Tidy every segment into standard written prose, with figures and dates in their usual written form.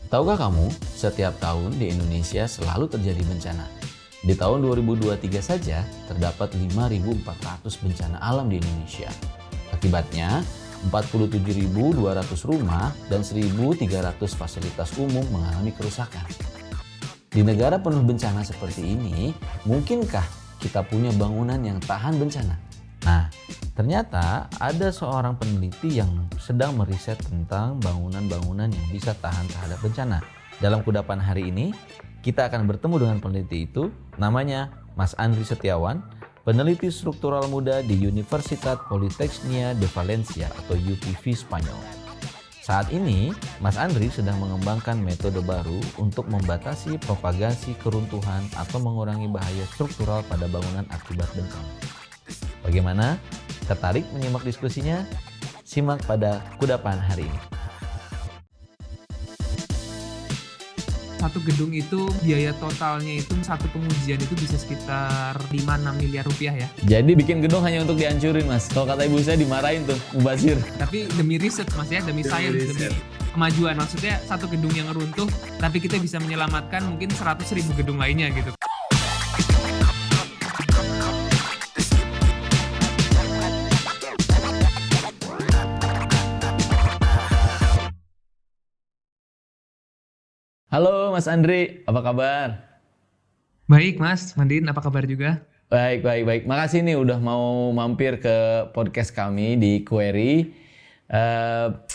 Tahukah kamu, setiap tahun di Indonesia selalu terjadi bencana. Di tahun 2023 saja terdapat 5.400 bencana alam di Indonesia. Akibatnya, 47.200 rumah dan 1.300 fasilitas umum mengalami kerusakan. Di negara penuh bencana seperti ini, mungkinkah kita punya bangunan yang tahan bencana? Nah, ternyata ada seorang peneliti yang sedang meriset tentang bangunan-bangunan yang bisa tahan terhadap bencana. Dalam kudapan hari ini, kita akan bertemu dengan peneliti itu, namanya Mas Andri Setiawan, peneliti struktural muda di Universitat Politecnica de Valencia atau UPV Spanyol. Saat ini, Mas Andri sedang mengembangkan metode baru untuk membatasi propagasi keruntuhan atau mengurangi bahaya struktural pada bangunan akibat bencana. Bagaimana? Tertarik menyimak diskusinya? Simak pada kudapan hari ini. Satu gedung itu biaya totalnya itu satu pengujian itu bisa sekitar 5-6 miliar rupiah ya. Jadi bikin gedung hanya untuk dihancurin, Mas. Kalau kata ibu saya dimarahin tuh, mubazir. Tapi demi riset Mas ya, demi sains, demi kemajuan. Maksudnya satu gedung yang runtuh, tapi kita bisa menyelamatkan mungkin 100.000 gedung lainnya gitu. Halo Mas Andri, apa kabar? Baik Mas, Mandin apa kabar juga? Baik. Makasih nih udah mau mampir ke podcast kami di Query.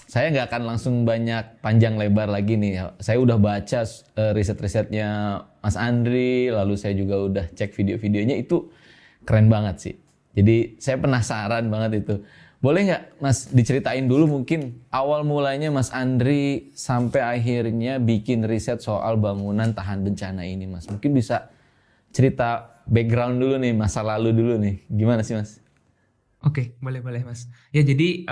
Saya nggak akan langsung banyak panjang lebar lagi nih. Saya udah baca riset-risetnya Mas Andri, lalu saya juga udah cek video-videonya, itu keren banget sih. Jadi saya penasaran banget itu. Boleh nggak Mas diceritain dulu mungkin awal mulanya Mas Andri sampai akhirnya bikin riset soal bangunan tahan bencana ini, Mas? Mungkin bisa cerita background dulu nih, masa lalu dulu nih. Gimana sih, Mas? Oke, boleh Mas. Ya jadi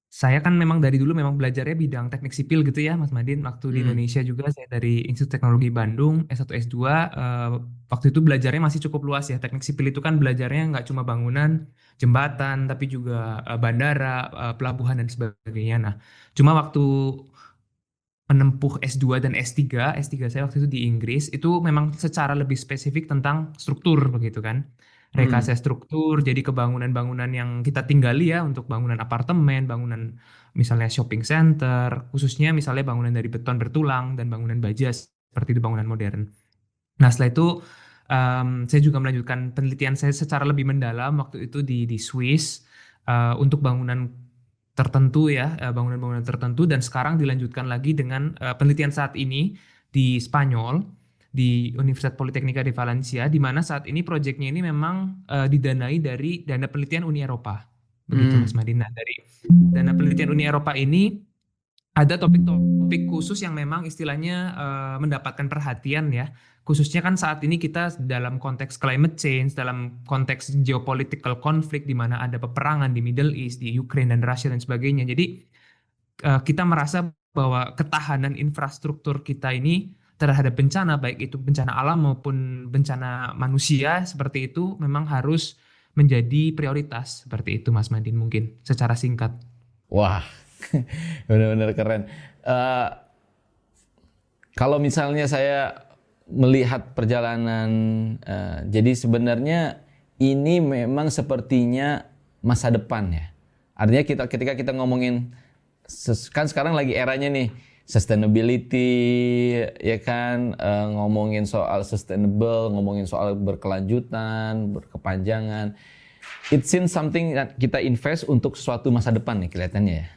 saya kan memang dari dulu memang belajarnya bidang teknik sipil gitu ya Mas Madin. Waktu di Indonesia juga saya dari Institut Teknologi Bandung S1 S2. Waktu itu belajarnya masih cukup luas ya. Teknik sipil itu kan belajarnya nggak cuma bangunan, jembatan, tapi juga bandara, pelabuhan dan sebagainya. Nah, cuma waktu menempuh S2 dan S3 saya waktu itu di Inggris, itu memang secara lebih spesifik tentang struktur begitu kan. Rekayasa struktur, jadi kebangunan-bangunan yang kita tinggali ya, untuk bangunan apartemen, bangunan misalnya shopping center, khususnya misalnya bangunan dari beton bertulang dan bangunan baja seperti itu bangunan modern. Nah setelah itu saya juga melanjutkan penelitian saya secara lebih mendalam waktu itu di Swiss untuk bangunan tertentu ya, bangunan-bangunan tertentu, dan sekarang dilanjutkan lagi dengan penelitian saat ini di Spanyol, di Universitas Politecnica de Valencia, di mana saat ini proyeknya ini memang didanai dari dana penelitian Uni Eropa. Begitu Mas Madina. Dari dana penelitian Uni Eropa ini ada topik-topik khusus yang memang istilahnya mendapatkan perhatian ya. Khususnya kan saat ini kita dalam konteks climate change, dalam konteks geopolitical conflict di mana ada peperangan di Middle East, di Ukraine dan Rusia dan sebagainya. Jadi kita merasa bahwa ketahanan infrastruktur kita ini terhadap bencana, baik itu bencana alam maupun bencana manusia seperti itu, memang harus menjadi prioritas seperti itu Mas Madin, mungkin secara singkat. Wah, benar-benar keren. Kalau misalnya saya melihat perjalanan, jadi sebenarnya ini memang sepertinya masa depan ya. Artinya ketika kita ngomongin, kan sekarang lagi eranya nih sustainability, ya kan, ngomongin soal sustainable, ngomongin soal berkelanjutan, berkepanjangan. It seems something that kita invest untuk suatu masa depan nih kelihatannya ya.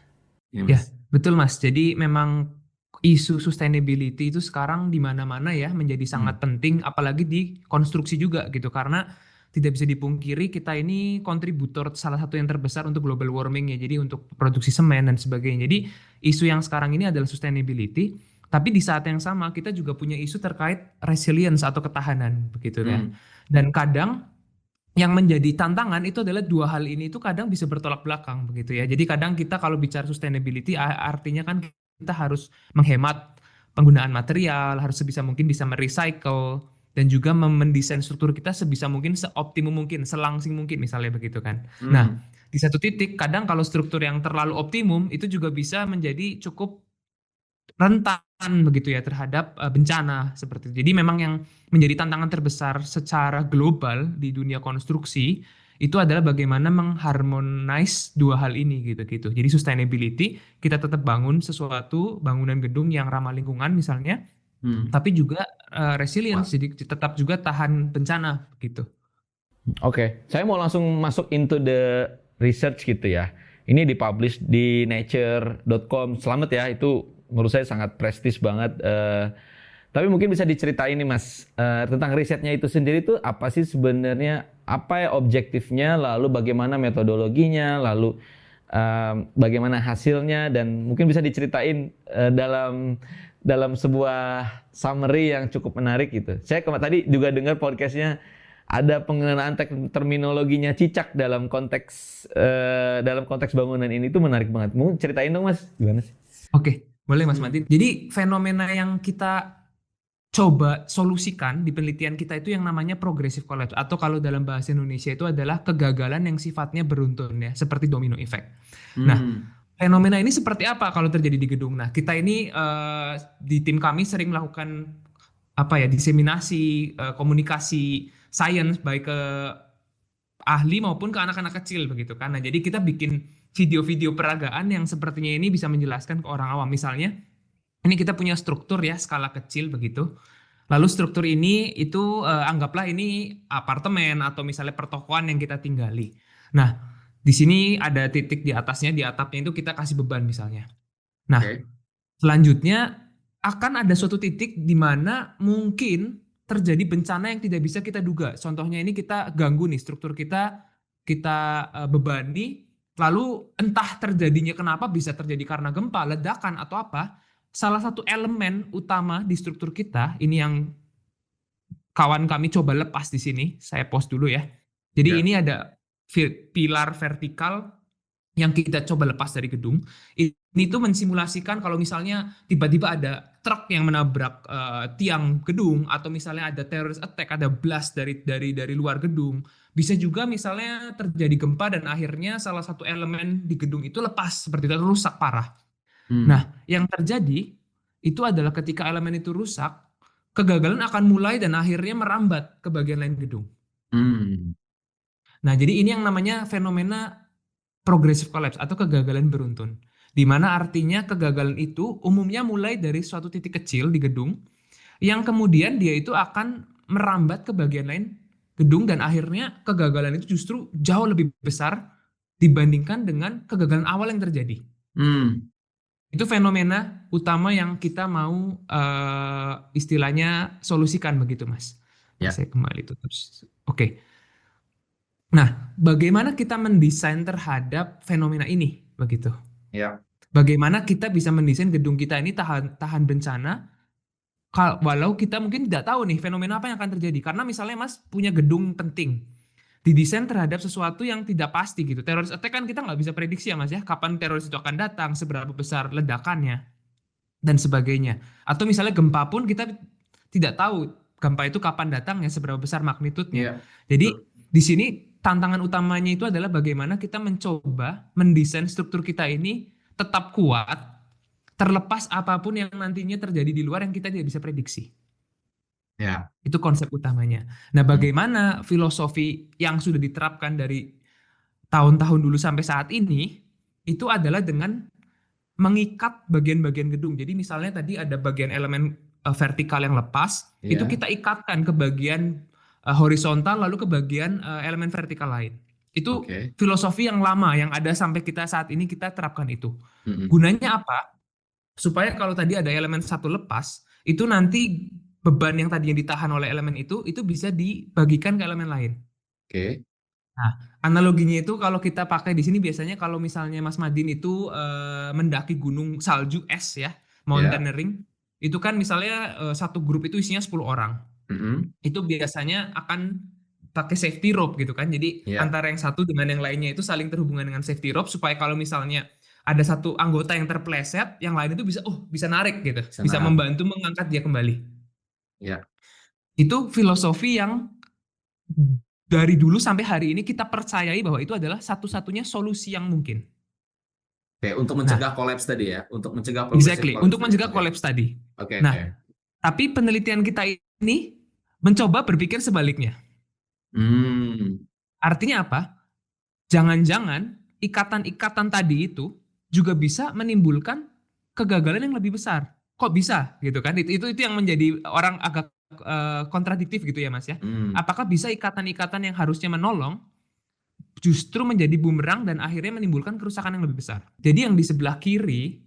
Ya, betul Mas. Jadi memang isu sustainability itu sekarang di mana-mana ya menjadi sangat penting, apalagi di konstruksi juga gitu, karena tidak bisa dipungkiri kita ini kontributor salah satu yang terbesar untuk global warming ya, jadi untuk produksi semen dan sebagainya. Jadi isu yang sekarang ini adalah sustainability, tapi di saat yang sama kita juga punya isu terkait resilience atau ketahanan begitu kan. Dan kadang yang menjadi tantangan itu adalah dua hal ini itu kadang bisa bertolak belakang begitu ya. Jadi kadang kita kalau bicara sustainability artinya kan kita harus menghemat penggunaan material, harus sebisa mungkin bisa merecycle, dan juga mendesain struktur kita sebisa mungkin seoptimum mungkin, selangsing mungkin misalnya begitu kan. Nah, di satu titik kadang kalau struktur yang terlalu optimum itu juga bisa menjadi cukup rentan begitu ya terhadap bencana seperti itu. Jadi memang yang menjadi tantangan terbesar secara global di dunia konstruksi itu adalah bagaimana mengharmonize dua hal ini gitu-gitu. Jadi sustainability, kita tetap bangun sesuatu, bangunan gedung yang ramah lingkungan misalnya, Hmm. tapi juga Wah. resilience, jadi tetap juga tahan bencana gitu. Oke, saya mau langsung masuk into the research gitu ya. Ini dipublish di nature.com. Selamat ya, itu menurut saya sangat prestis banget. Tapi mungkin bisa diceritain nih Mas, tentang risetnya itu sendiri tuh apa sih sebenarnya, apa ya objektifnya, lalu bagaimana metodologinya, lalu bagaimana hasilnya, dan mungkin bisa diceritain dalam dalam sebuah summary yang cukup menarik gitu. Saya tadi juga dengar podcastnya ada pengenaan terminologinya cicak dalam konteks bangunan ini, itu menarik banget. Mau ceritain dong Mas, gimana sih? Oke, boleh Mas Madin. Jadi fenomena yang kita coba solusikan di penelitian kita itu yang namanya progressive collapse, atau kalau dalam bahasa Indonesia itu adalah kegagalan yang sifatnya beruntun ya, seperti domino effect. Nah, fenomena ini seperti apa kalau terjadi di gedung? Nah, kita ini di tim kami sering melakukan apa ya, diseminasi komunikasi sains baik ke ahli maupun ke anak-anak kecil begitu kan. Nah, jadi kita bikin video-video peragaan yang sepertinya ini bisa menjelaskan ke orang awam. Misalnya, ini kita punya struktur ya skala kecil begitu. Lalu struktur ini itu anggaplah ini apartemen atau misalnya pertokoan yang kita tinggali. Nah, di sini ada titik di atasnya, di atapnya itu kita kasih beban misalnya. Nah, Oke. selanjutnya akan ada suatu titik di mana mungkin terjadi bencana yang tidak bisa kita duga. Contohnya ini kita ganggu nih struktur kita bebani, lalu entah terjadinya kenapa, bisa terjadi karena gempa, ledakan atau apa. Salah satu elemen utama di struktur kita ini yang kawan kami coba lepas di sini, saya post dulu ya. Jadi Ya. ini ada pilar vertikal yang kita coba lepas dari gedung. Ini tuh mensimulasikan kalau misalnya tiba-tiba ada truk yang menabrak tiang gedung, atau misalnya ada terrorist attack, ada blast dari luar gedung. Bisa juga misalnya terjadi gempa dan akhirnya salah satu elemen di gedung itu lepas seperti itu, rusak parah. Hmm. Nah, yang terjadi itu adalah ketika elemen itu rusak, kegagalan akan mulai dan akhirnya merambat ke bagian lain gedung. Hmm. Nah, jadi ini yang namanya fenomena progressive collapse atau kegagalan beruntun. Di mana artinya kegagalan itu umumnya mulai dari suatu titik kecil di gedung yang kemudian dia itu akan merambat ke bagian lain gedung dan akhirnya kegagalan itu justru jauh lebih besar dibandingkan dengan kegagalan awal yang terjadi. Hmm. Itu fenomena utama yang kita mau istilahnya solusikan begitu, Mas. Ya. Saya kembali tutup. Oke. Nah, bagaimana kita mendesain terhadap fenomena ini begitu? Ya. Bagaimana kita bisa mendesain gedung kita ini tahan bencana walau kita mungkin tidak tahu nih fenomena apa yang akan terjadi. Karena misalnya Mas punya gedung penting, didesain terhadap sesuatu yang tidak pasti gitu. Teroris attack kan kita nggak bisa prediksi ya Mas ya, kapan teroris itu akan datang, seberapa besar ledakannya, dan sebagainya. Atau misalnya gempa pun kita tidak tahu gempa itu kapan datangnya, seberapa besar magnitudenya. Iya. Jadi di sini tantangan utamanya itu adalah bagaimana kita mencoba mendesain struktur kita ini tetap kuat, terlepas apapun yang nantinya terjadi di luar yang kita tidak bisa prediksi. Ya. Itu konsep utamanya. Nah, Hmm. bagaimana filosofi yang sudah diterapkan dari tahun-tahun dulu sampai saat ini, itu adalah dengan mengikat bagian-bagian gedung. Jadi misalnya tadi ada bagian elemen vertikal yang lepas, itu Iya. kita ikatkan ke bagian horizontal lalu ke bagian elemen vertikal lain. Itu Oke. filosofi yang lama yang ada sampai kita saat ini kita terapkan itu. Mm-mm. Gunanya apa? Supaya kalau tadi ada elemen satu lepas, itu nanti beban yang tadinya ditahan oleh elemen itu bisa dibagikan ke elemen lain. Oke. Nah, analoginya itu kalau kita pakai di sini biasanya kalau misalnya Mas Madin itu mendaki gunung salju es ya, Ya. mountaineering, itu kan misalnya satu grup itu isinya 10 orang. Mm-mm. Itu biasanya akan pakai safety rope gitu kan. Jadi Ya. antara yang satu dengan yang lainnya itu saling terhubungan dengan safety rope supaya kalau misalnya ada satu anggota yang terpleset, yang lain itu bisa narik gitu, bisa Sana. membantu mengangkat dia kembali. Ya. Itu filosofi yang dari dulu sampai hari ini kita percayai bahwa itu adalah satu-satunya solusi yang mungkin. Oke, untuk Nah, mencegah kolaps tadi ya, untuk mencegah progresif exactly, kolaps untuk tadi. mencegah Oke, kolaps tadi. oke, oke. Nah, tapi penelitian kita ini mencoba berpikir sebaliknya. Hmm, Artinya apa? Jangan-jangan ikatan-ikatan tadi itu juga bisa menimbulkan kegagalan yang lebih besar. Kok bisa gitu kan? Itu yang menjadi orang agak kontradiktif gitu ya Mas ya. hmm, Apakah bisa ikatan-ikatan yang harusnya menolong justru menjadi bumerang dan akhirnya menimbulkan kerusakan yang lebih besar. Jadi yang di sebelah kiri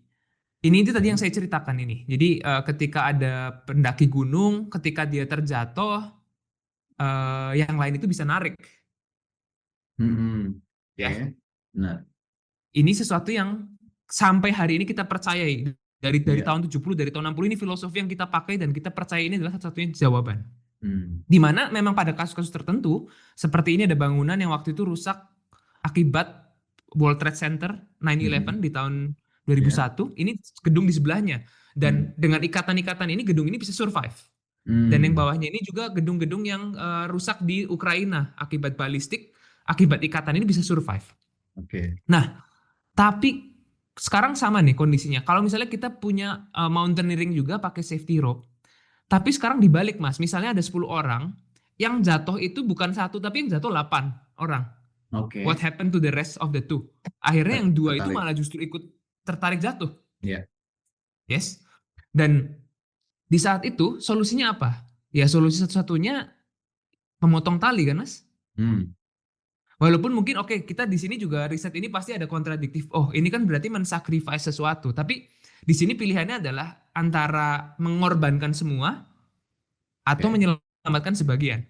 ini itu tadi yang saya ceritakan ini. Jadi ketika ada pendaki gunung, ketika dia terjatuh, yang lain itu bisa narik hmm, oke. ya. Nah, Ini sesuatu yang sampai hari ini kita percayai dari iya. tahun 70, dari tahun 60 ini filosofi yang kita pakai dan kita percaya ini adalah satu-satunya jawaban. Hmm, Di mana memang pada kasus-kasus tertentu seperti ini ada bangunan yang waktu itu rusak akibat World Trade Center 9/11 hmm, di tahun ya. 2001, ini gedung di sebelahnya dan Hmm, dengan ikatan-ikatan ini gedung ini bisa survive. Dan yang hmm, bawahnya ini juga gedung-gedung yang rusak di Ukraina akibat balistik, akibat ikatan ini bisa survive. oke. Nah, tapi sekarang sama nih kondisinya. Kalau misalnya kita punya mountaineering juga pakai safety rope, tapi sekarang dibalik Mas, misalnya ada 10 orang, yang jatuh itu bukan satu, tapi yang jatuh 8 orang. What Oke. happened to the rest of the two? Akhirnya yang dua itu Tertarik. malah justru ikut tertarik jatuh. Ya. Yes. Dan di saat itu solusinya apa? Ya solusi satu-satunya memotong tali kan Mas? Hmm, Walaupun mungkin oke kita di sini juga riset ini pasti ada kontradiktif. Oh ini kan berarti mensacrifice sesuatu. Tapi di sini pilihannya adalah antara mengorbankan semua atau oke. menyelamatkan sebagian.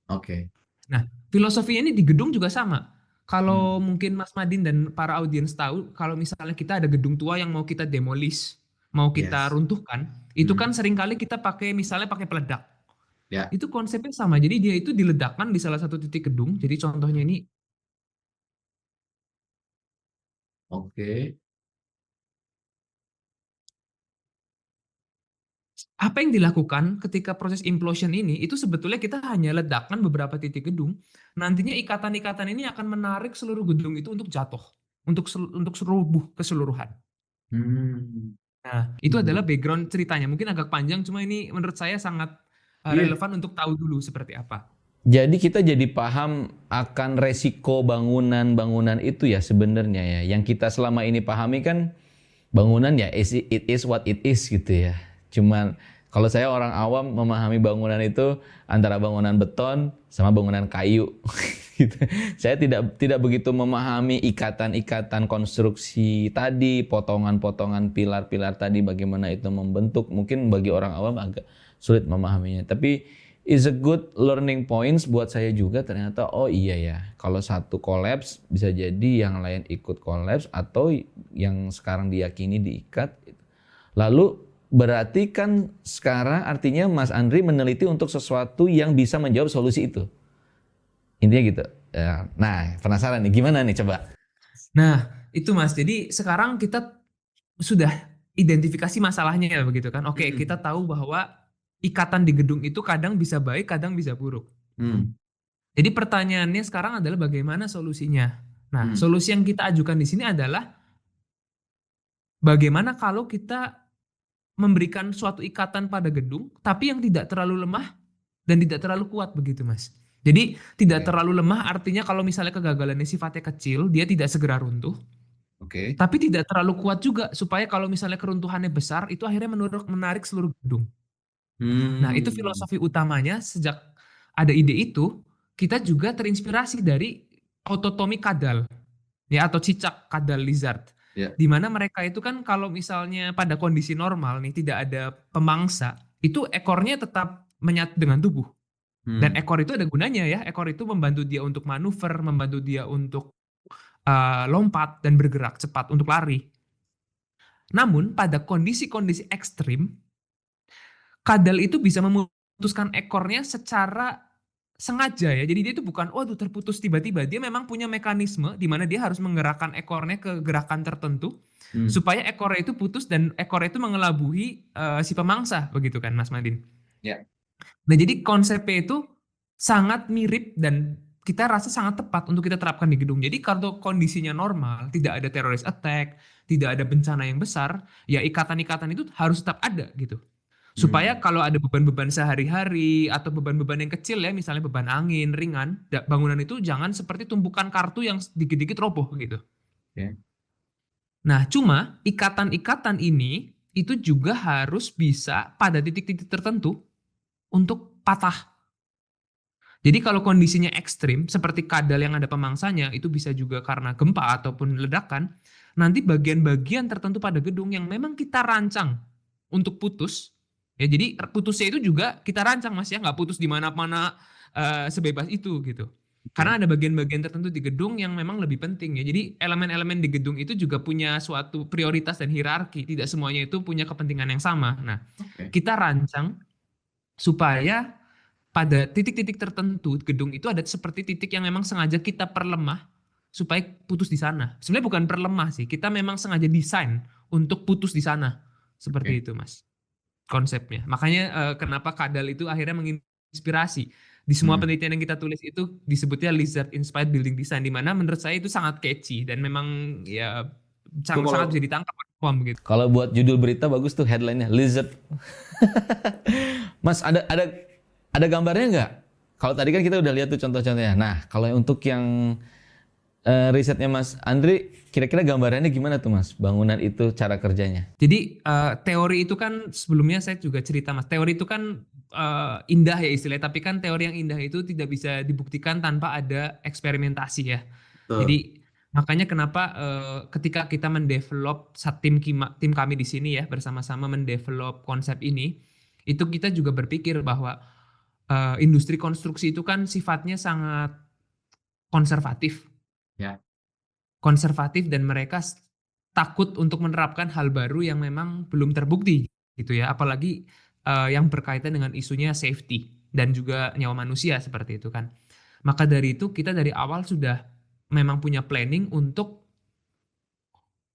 Oke. Nah, filosofinya ini di gedung juga sama. Kalau Hmm, mungkin Mas Madin dan para audiens tahu, kalau misalnya kita ada gedung tua yang mau kita demolish, mau kita yes. runtuhkan, itu kan Hmm, seringkali kita pakai misalnya pakai peledak. ya. Itu konsepnya sama. Jadi dia itu diledakkan di salah satu titik gedung. Jadi contohnya ini, Oke. apa yang dilakukan ketika proses implosion ini, itu sebetulnya kita hanya ledakan beberapa titik gedung. Nantinya ikatan-ikatan ini akan menarik seluruh gedung itu untuk jatuh, untuk rubuh keseluruhan. Hmm, Nah, itu adalah background ceritanya. Mungkin agak panjang, cuma ini menurut saya sangat iya. relevan untuk tahu dulu seperti apa. Jadi kita jadi paham akan resiko bangunan-bangunan itu ya sebenarnya ya. Yang kita selama ini pahami kan bangunan ya it is what it is gitu ya. Cuman kalau saya orang awam memahami bangunan itu antara bangunan beton sama bangunan kayu. Gitu. Saya tidak begitu memahami ikatan-ikatan konstruksi tadi, potongan-potongan pilar-pilar tadi bagaimana itu membentuk. Mungkin bagi orang awam agak sulit memahaminya. Tapi is a good learning points buat saya juga ternyata oh iya ya kalau satu collapse bisa jadi yang lain ikut collapse atau yang sekarang diyakini diikat. Lalu berarti kan sekarang artinya Mas Andri meneliti untuk sesuatu yang bisa menjawab solusi itu. Intinya gitu. Ya, nah, penasaran nih gimana nih coba? Nah, itu Mas. Jadi sekarang kita sudah identifikasi masalahnya ya begitu kan. Oke, kita Hmm, tahu bahwa ikatan di gedung itu kadang bisa baik, kadang bisa buruk. hmm, Jadi pertanyaannya sekarang adalah bagaimana solusinya. Nah, hmm, solusi yang kita ajukan di sini adalah bagaimana kalau kita memberikan suatu ikatan pada gedung, tapi yang tidak terlalu lemah dan tidak terlalu kuat begitu, Mas. Jadi tidak oke, terlalu lemah artinya kalau misalnya kegagalannya sifatnya kecil, dia tidak segera runtuh, oke. tapi tidak terlalu kuat juga supaya kalau misalnya keruntuhannya besar itu akhirnya menarik seluruh gedung. Nah, itu Hmm, filosofi utamanya sejak ada ide itu, kita juga terinspirasi dari autotomi kadal ya atau cicak kadal lizard. ya, Di mana mereka itu kan kalau misalnya pada kondisi normal nih tidak ada pemangsa, itu ekornya tetap menyatu dengan tubuh. Dan hmm, ekor itu ada gunanya ya. Ekor itu membantu dia untuk manuver, membantu dia untuk lompat dan bergerak cepat untuk lari. Namun pada kondisi-kondisi ekstrim, kadal itu bisa memutuskan ekornya secara sengaja ya. Jadi dia itu bukan, waduh terputus tiba-tiba. Dia memang punya mekanisme di mana dia harus menggerakkan ekornya ke gerakan tertentu hmm, supaya ekornya itu putus dan ekornya itu mengelabuhi si pemangsa, begitu kan Mas Madin. ya, Nah jadi konsepnya itu sangat mirip dan kita rasa sangat tepat untuk kita terapkan di gedung. Jadi kalau kondisinya normal, tidak ada terrorist attack, tidak ada bencana yang besar, ya ikatan-ikatan itu harus tetap ada gitu. Supaya Hmm. kalau ada beban-beban sehari-hari atau beban-beban yang kecil ya, misalnya beban angin ringan, bangunan itu jangan seperti tumpukan kartu yang dikit-dikit roboh gitu. Oke. Nah, cuma ikatan-ikatan ini itu juga harus bisa pada titik-titik tertentu untuk patah. Jadi kalau kondisinya ekstrim, seperti kadal yang ada pemangsanya, itu bisa juga karena gempa ataupun ledakan, nanti bagian-bagian tertentu pada gedung yang memang kita rancang untuk putus, ya jadi putusnya itu juga kita rancang Mas ya, nggak putus di mana-mana sebebas itu gitu. Oke. Karena ada bagian-bagian tertentu di gedung yang memang lebih penting ya. Jadi elemen-elemen di gedung itu juga punya suatu prioritas dan hierarki. Tidak semuanya itu punya kepentingan yang sama. Nah, Oke. kita rancang supaya pada titik-titik tertentu gedung itu ada seperti titik yang memang sengaja kita perlemah supaya putus di sana. Sebenarnya bukan perlemah sih, kita memang sengaja desain untuk putus di sana. Seperti Oke. itu, Mas. Konsepnya. Makanya kenapa kadal itu akhirnya menginspirasi. Di semua Hmm. penelitian yang kita tulis itu disebutnya lizard inspired building design, di mana menurut saya itu sangat catchy dan memang ya Itu sangat kalau bisa ditangkap gitu. Kalau buat judul berita bagus tuh headline-nya Lizard. Mas, ada gambarnya nggak? Kalau tadi kan kita udah lihat tuh contoh-contohnya. Nah, kalau untuk yang risetnya Mas Andri, kira-kira gambarannya gimana tuh Mas? Bangunan itu cara kerjanya? Jadi teori itu kan sebelumnya saya juga cerita Mas. Teori itu kan indah ya istilahnya, tapi kan teori yang indah itu tidak bisa dibuktikan tanpa ada eksperimentasi ya. betul. Jadi makanya kenapa ketika kita mendevelop tim kami di sini ya bersama-sama mendevelop konsep ini, itu kita juga berpikir bahwa industri konstruksi itu kan sifatnya sangat konservatif. Ya. Konservatif dan mereka takut untuk menerapkan hal baru yang memang belum terbukti gitu ya, apalagi yang berkaitan dengan isunya safety dan juga nyawa manusia seperti itu kan. Maka dari itu kita dari awal sudah memang punya planning untuk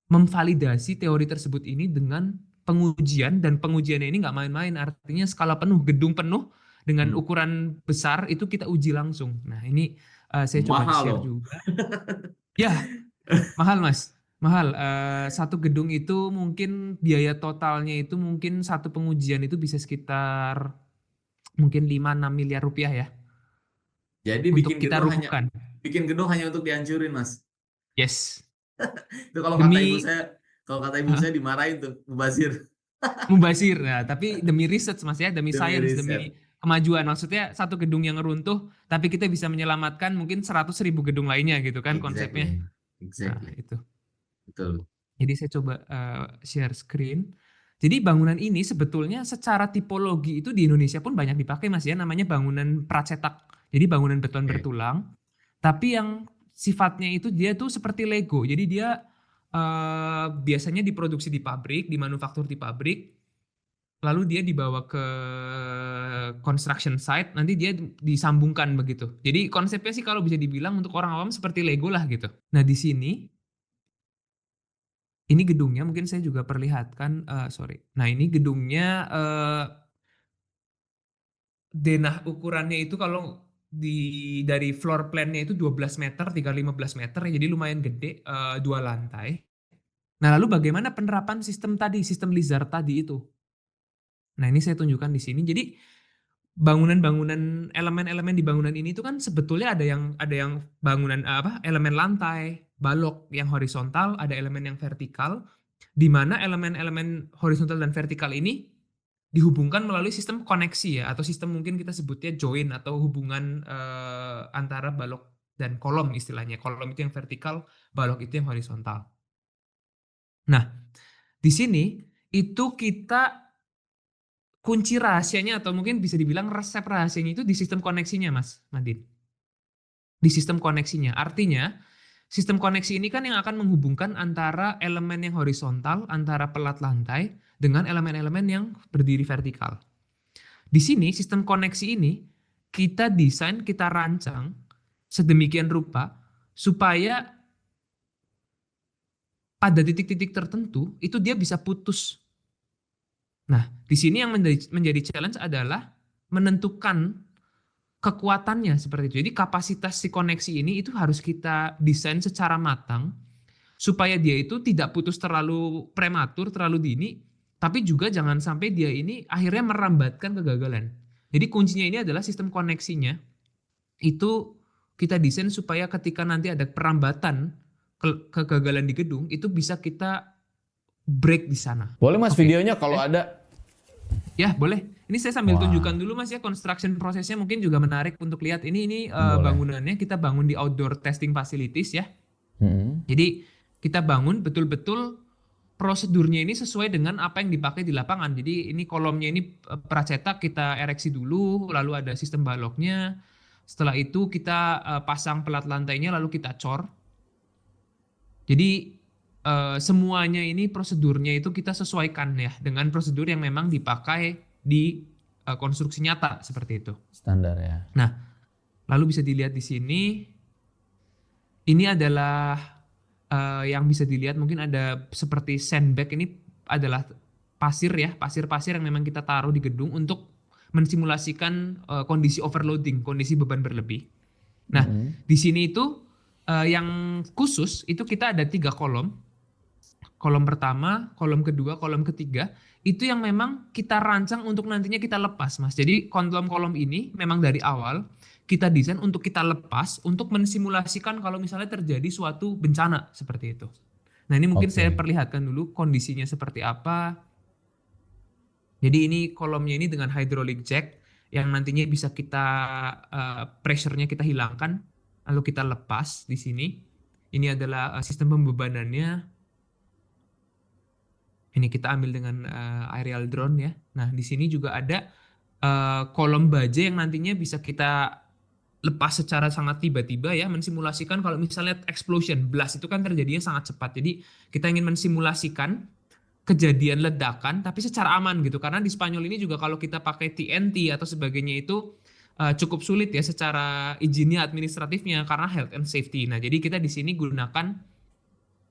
memvalidasi teori tersebut ini dengan pengujian, dan pengujiannya ini nggak main-main, artinya skala penuh, gedung penuh dengan Hmm. ukuran besar itu kita uji langsung. Nah ini saya coba Mahal share loh. juga. Ya, mahal Mas, mahal. Satu gedung itu mungkin biaya totalnya itu mungkin satu pengujian itu bisa sekitar mungkin 5-6 miliar rupiah ya Jadi untuk kita rubuhkan. bikin gedung hanya untuk dihancurin, Mas. Yes. Itu kalau kata ibu Demi saya, dimarahin tuh, mubazir. mubazir. Nah, tapi demi research Mas ya, demi Demi science, riset. demi kemajuan. Maksudnya satu gedung yang runtuh, tapi kita bisa menyelamatkan mungkin 100.000 gedung lainnya gitu kan konsepnya. Exactly. Nah, Exactly. itu. Betul. Jadi saya coba share screen. Jadi bangunan ini sebetulnya secara tipologi itu di Indonesia pun banyak dipakai Mas ya, namanya bangunan pracetak. Jadi bangunan beton Oke. bertulang, tapi yang sifatnya itu dia tuh seperti Lego. Jadi dia biasanya diproduksi di pabrik, dimanufaktur di pabrik, lalu dia dibawa ke construction site, nanti dia disambungkan begitu. Jadi konsepnya sih kalau bisa dibilang untuk orang awam seperti Lego lah gitu. Nah di sini ini gedungnya mungkin saya juga perlihatkan, sorry. Nah ini gedungnya denah ukurannya itu kalau dari floor plan-nya itu 12 meter, tinggal 15 meter, jadi lumayan gede, 2 lantai. Nah lalu bagaimana penerapan sistem tadi, sistem Lizard tadi itu? Nah ini saya tunjukkan di sini. Jadi bangunan-bangunan, elemen-elemen di bangunan ini itu kan sebetulnya ada yang bangunan elemen lantai, balok yang horizontal, ada elemen yang vertikal, di mana elemen-elemen horizontal dan vertikal ini dihubungkan melalui sistem koneksi ya, atau sistem mungkin kita sebutnya join atau hubungan antara balok dan kolom istilahnya. Kolom itu yang vertikal, balok itu yang horizontal. Nah, di sini itu kita kunci rahasianya atau mungkin bisa dibilang resep rahasianya itu di sistem koneksinya Mas Madin. Di sistem koneksinya. Artinya sistem koneksi ini kan yang akan menghubungkan antara elemen yang horizontal, antara pelat lantai dengan elemen-elemen yang berdiri vertikal. Di sini sistem koneksi ini kita desain, kita rancang sedemikian rupa supaya pada titik-titik tertentu itu dia bisa putus. Nah, di sini yang menjadi challenge adalah menentukan kekuatannya seperti itu. Jadi kapasitas si koneksi ini itu harus kita desain secara matang supaya dia itu tidak putus terlalu prematur, terlalu dini, tapi juga jangan sampai dia ini akhirnya merambatkan kegagalan. Jadi kuncinya ini adalah sistem koneksinya itu kita desain supaya ketika nanti ada perambatan kegagalan di gedung itu bisa kita break di sana. Boleh Mas Oke. videonya kalau ada. Ya, boleh. Ini saya sambil Wah. tunjukkan dulu Mas ya, construction prosesnya mungkin juga menarik untuk lihat. Ini Boleh. bangunannya kita bangun di outdoor testing facilities ya. Mm-mm. Jadi kita bangun betul-betul prosedurnya ini sesuai dengan apa yang dipakai di lapangan. Jadi ini kolomnya ini pracetak kita ereksi dulu, lalu ada sistem baloknya. Setelah itu kita pasang pelat lantainya lalu kita cor. Jadi semuanya ini prosedurnya itu kita sesuaikan ya dengan prosedur yang memang dipakai di konstruksi nyata seperti itu. Standar ya. Nah, lalu bisa dilihat di sini. Ini adalah yang bisa dilihat mungkin ada seperti sandbag, ini adalah pasir ya, pasir-pasir yang memang kita taruh di gedung untuk mensimulasikan kondisi overloading, kondisi beban berlebih. Nah, di sini itu yang khusus itu kita ada 3 kolom. Kolom pertama, kolom kedua, kolom ketiga, itu yang memang kita rancang untuk nantinya kita lepas, Mas. Jadi kolom-kolom ini memang dari awal kita desain untuk kita lepas, untuk mensimulasikan kalau misalnya terjadi suatu bencana seperti itu. Nah, ini mungkin saya perlihatkan dulu kondisinya seperti apa. Jadi ini kolomnya ini dengan hydraulic jack yang nantinya bisa kita pressure-nya kita hilangkan, lalu kita lepas di sini. Ini adalah sistem pembebanannya. Ini kita ambil dengan aerial drone ya. Nah, di sini juga ada kolom baja yang nantinya bisa kita lepas secara sangat tiba-tiba ya, mensimulasikan kalau misalnya explosion, blast itu kan terjadinya sangat cepat. Jadi kita ingin mensimulasikan kejadian ledakan tapi secara aman gitu. Karena di Spanyol ini juga kalau kita pakai TNT atau sebagainya itu cukup sulit ya secara izinnya, administratifnya karena health and safety. Nah, jadi kita di sini gunakan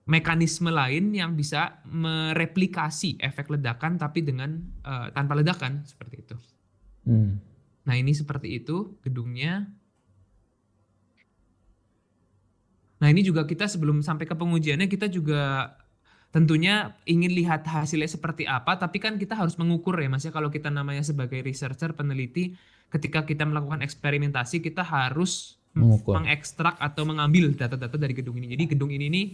mekanisme lain yang bisa mereplikasi efek ledakan tapi dengan tanpa ledakan seperti itu. Nah, ini seperti itu gedungnya. Nah, ini juga kita sebelum sampai ke pengujiannya kita juga tentunya ingin lihat hasilnya seperti apa, tapi kan kita harus mengukur ya Mas ya, kalau kita namanya sebagai researcher, peneliti, ketika kita melakukan eksperimentasi kita harus mengekstrak atau mengambil data-data dari gedung ini. Jadi gedung ini nih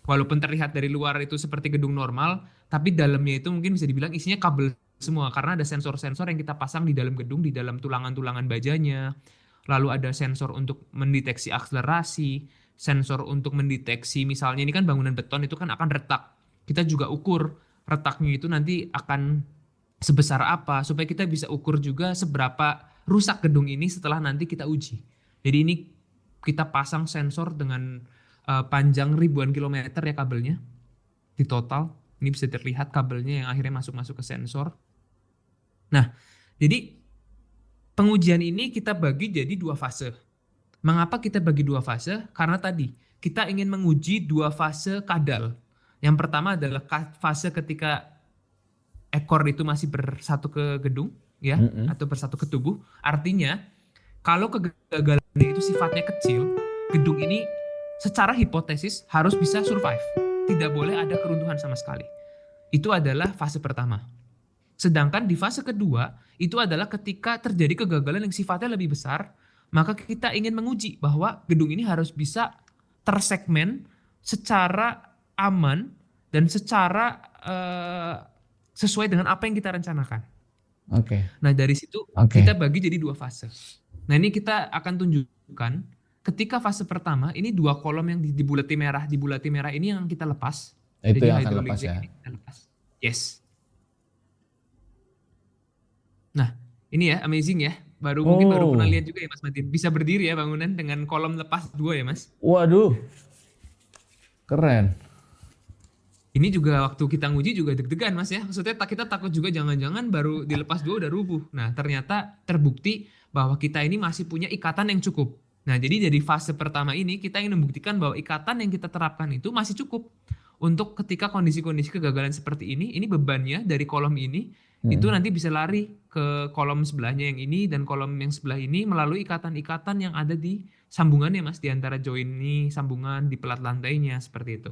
walaupun terlihat dari luar itu seperti gedung normal, tapi dalamnya itu mungkin bisa dibilang isinya kabel semua karena ada sensor-sensor yang kita pasang di dalam gedung, di dalam tulangan-tulangan bajanya. Lalu ada sensor untuk mendeteksi akselerasi, sensor untuk mendeteksi misalnya ini kan bangunan beton itu kan akan retak. Kita juga ukur retaknya itu nanti akan sebesar apa supaya kita bisa ukur juga seberapa rusak gedung ini setelah nanti kita uji. Jadi ini kita pasang sensor dengan panjang ribuan kilometer ya kabelnya di total. Ini bisa terlihat kabelnya yang akhirnya masuk ke sensor. Nah, jadi pengujian ini kita bagi jadi 2 fase. Mengapa kita bagi 2 fase? Karena tadi kita ingin menguji 2 fase kadal. Yang pertama adalah fase ketika ekor itu masih bersatu ke gedung ya atau bersatu ke tubuh. Artinya kalau kegagalan itu sifatnya kecil, gedung ini secara hipotesis harus bisa survive. Tidak boleh ada keruntuhan sama sekali. Itu adalah fase pertama. Sedangkan di fase kedua, itu adalah ketika terjadi kegagalan yang sifatnya lebih besar, maka kita ingin menguji bahwa gedung ini harus bisa tersegmen secara aman dan secara sesuai dengan apa yang kita rencanakan. Nah, dari situ kita bagi jadi 2 fase. Nah, ini kita akan tunjukkan ketika fase pertama ini 2 kolom yang dibulati merah ini yang kita lepas. Itu jadi yang akan lepas ya. Kita lepas. Yes. Nah, ini ya amazing ya. Mungkin baru pernah lihat juga ya Mas Madin. Bisa berdiri ya bangunan dengan kolom lepas 2 ya Mas. Waduh. Keren. Ini juga waktu kita nguji juga deg-degan Mas ya. Maksudnya kita takut juga jangan-jangan baru dilepas 2 udah rubuh. Nah, ternyata terbukti bahwa kita ini masih punya ikatan yang cukup. Nah, jadi dari fase pertama ini kita ingin membuktikan bahwa ikatan yang kita terapkan itu masih cukup untuk ketika kondisi-kondisi kegagalan seperti ini bebannya dari kolom ini itu nanti bisa lari ke kolom sebelahnya yang ini dan kolom yang sebelah ini melalui ikatan-ikatan yang ada di sambungannya Mas, di antara join ini, sambungan di pelat lantainya seperti itu.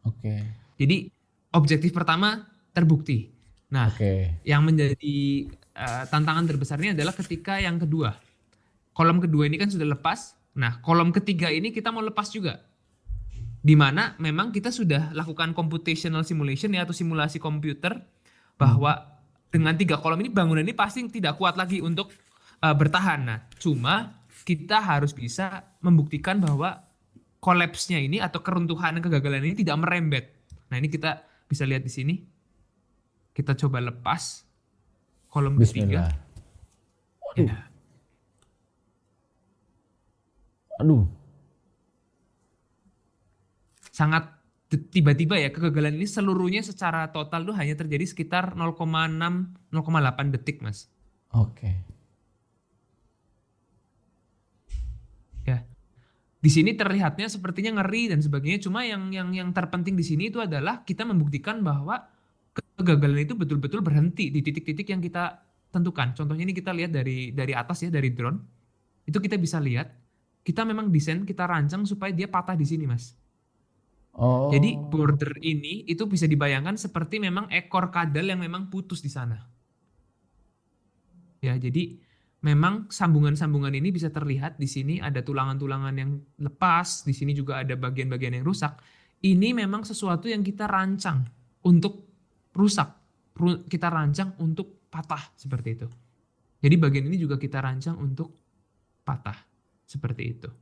Oke. Jadi objektif pertama terbukti. Nah, Oke. yang menjadi tantangan terbesarnya adalah ketika yang kedua. Kolom kedua ini kan sudah lepas. Nah, kolom ketiga ini kita mau lepas juga. Di mana memang kita sudah lakukan computational simulation ya, atau simulasi komputer bahwa dengan 3 kolom ini bangunan ini pasti tidak kuat lagi untuk bertahan. Nah, cuma kita harus bisa membuktikan bahwa collapse-nya ini atau keruntuhan dan kegagalan ini tidak merembet. Nah, ini kita bisa lihat di sini. Kita coba lepas kolom ketiga. Bismillah. Waduh. Ya. Aduh. Sangat tiba-tiba ya, kegagalan ini seluruhnya secara total tuh hanya terjadi sekitar 0,6-0,8 detik Mas. Oke. Ya. Di sini terlihatnya sepertinya ngeri dan sebagainya, cuma yang terpenting di sini itu adalah kita membuktikan bahwa kegagalan itu betul-betul berhenti di titik-titik yang kita tentukan. Contohnya ini kita lihat dari atas ya, dari drone. Itu kita bisa lihat kita memang desain, kita rancang supaya dia patah di sini Mas. Oh. Jadi border ini itu bisa dibayangkan seperti memang ekor kadal yang memang putus di sana. Ya, jadi memang sambungan-sambungan ini bisa terlihat di sini ada tulangan-tulangan yang lepas, di sini juga ada bagian-bagian yang rusak. Ini memang sesuatu yang kita rancang untuk rusak, kita rancang untuk patah seperti itu. Jadi bagian ini juga kita rancang untuk patah seperti itu.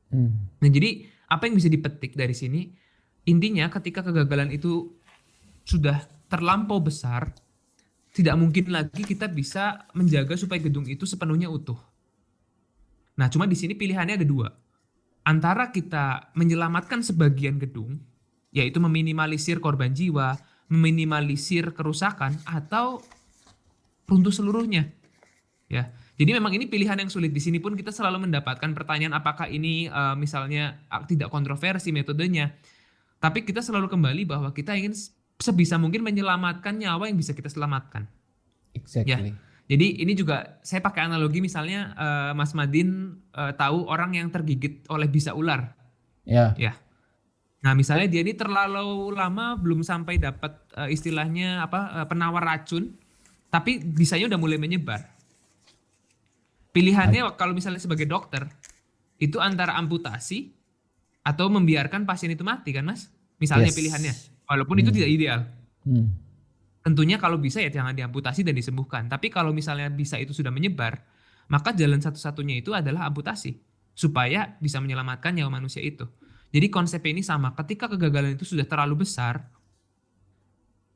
Nah, jadi apa yang bisa dipetik dari sini? Intinya ketika kegagalan itu sudah terlampau besar, tidak mungkin lagi kita bisa menjaga supaya gedung itu sepenuhnya utuh. Nah, cuma di sini pilihannya ada 2. Antara kita menyelamatkan sebagian gedung, yaitu meminimalisir korban jiwa, meminimalisir kerusakan, atau runtuh seluruhnya. Ya. Jadi memang ini pilihan yang sulit. Di sini pun kita selalu mendapatkan pertanyaan apakah ini misalnya tidak kontroversi metodenya. Tapi kita selalu kembali bahwa kita ingin sebisa mungkin menyelamatkan nyawa yang bisa kita selamatkan. Exactly. Ya. Jadi ini juga saya pakai analogi misalnya Mas Madin tahu orang yang tergigit oleh bisa ular. Ya. Ya. Nah, misalnya dia ini terlalu lama belum sampai dapat istilahnya penawar racun, tapi bisanya udah mulai menyebar. Pilihannya kalau misalnya sebagai dokter itu antara amputasi atau membiarkan pasien itu mati kan Mas? Misalnya Yes. pilihannya. Walaupun itu tidak ideal. Tentunya kalau bisa ya jangan diamputasi dan disembuhkan. Tapi kalau misalnya bisa itu sudah menyebar, maka jalan satu-satunya itu adalah amputasi. Supaya bisa menyelamatkan nyawa manusia itu. Jadi konsepnya ini sama. Ketika kegagalan itu sudah terlalu besar,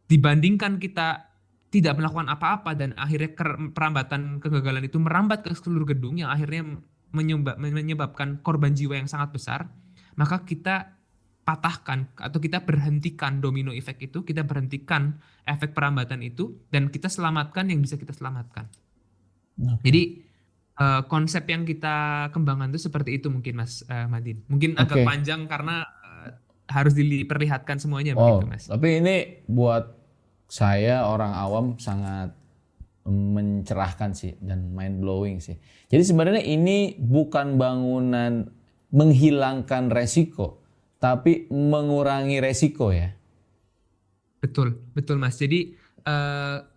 dibandingkan kita tidak melakukan apa-apa dan akhirnya perambatan kegagalan itu merambat ke seluruh gedung yang akhirnya menyebabkan korban jiwa yang sangat besar, maka kita patahkan atau kita berhentikan domino efek itu, kita berhentikan efek perambatan itu, dan kita selamatkan yang bisa kita selamatkan. Jadi konsep yang kita kembangkan itu seperti itu mungkin Mas Madin. Mungkin agak panjang karena harus diperlihatkan semuanya begitu Mas. Tapi ini buat saya orang awam sangat mencerahkan sih dan mind blowing sih. Jadi sebenarnya ini bukan bangunan menghilangkan resiko, tapi mengurangi resiko ya. Betul Mas. Jadi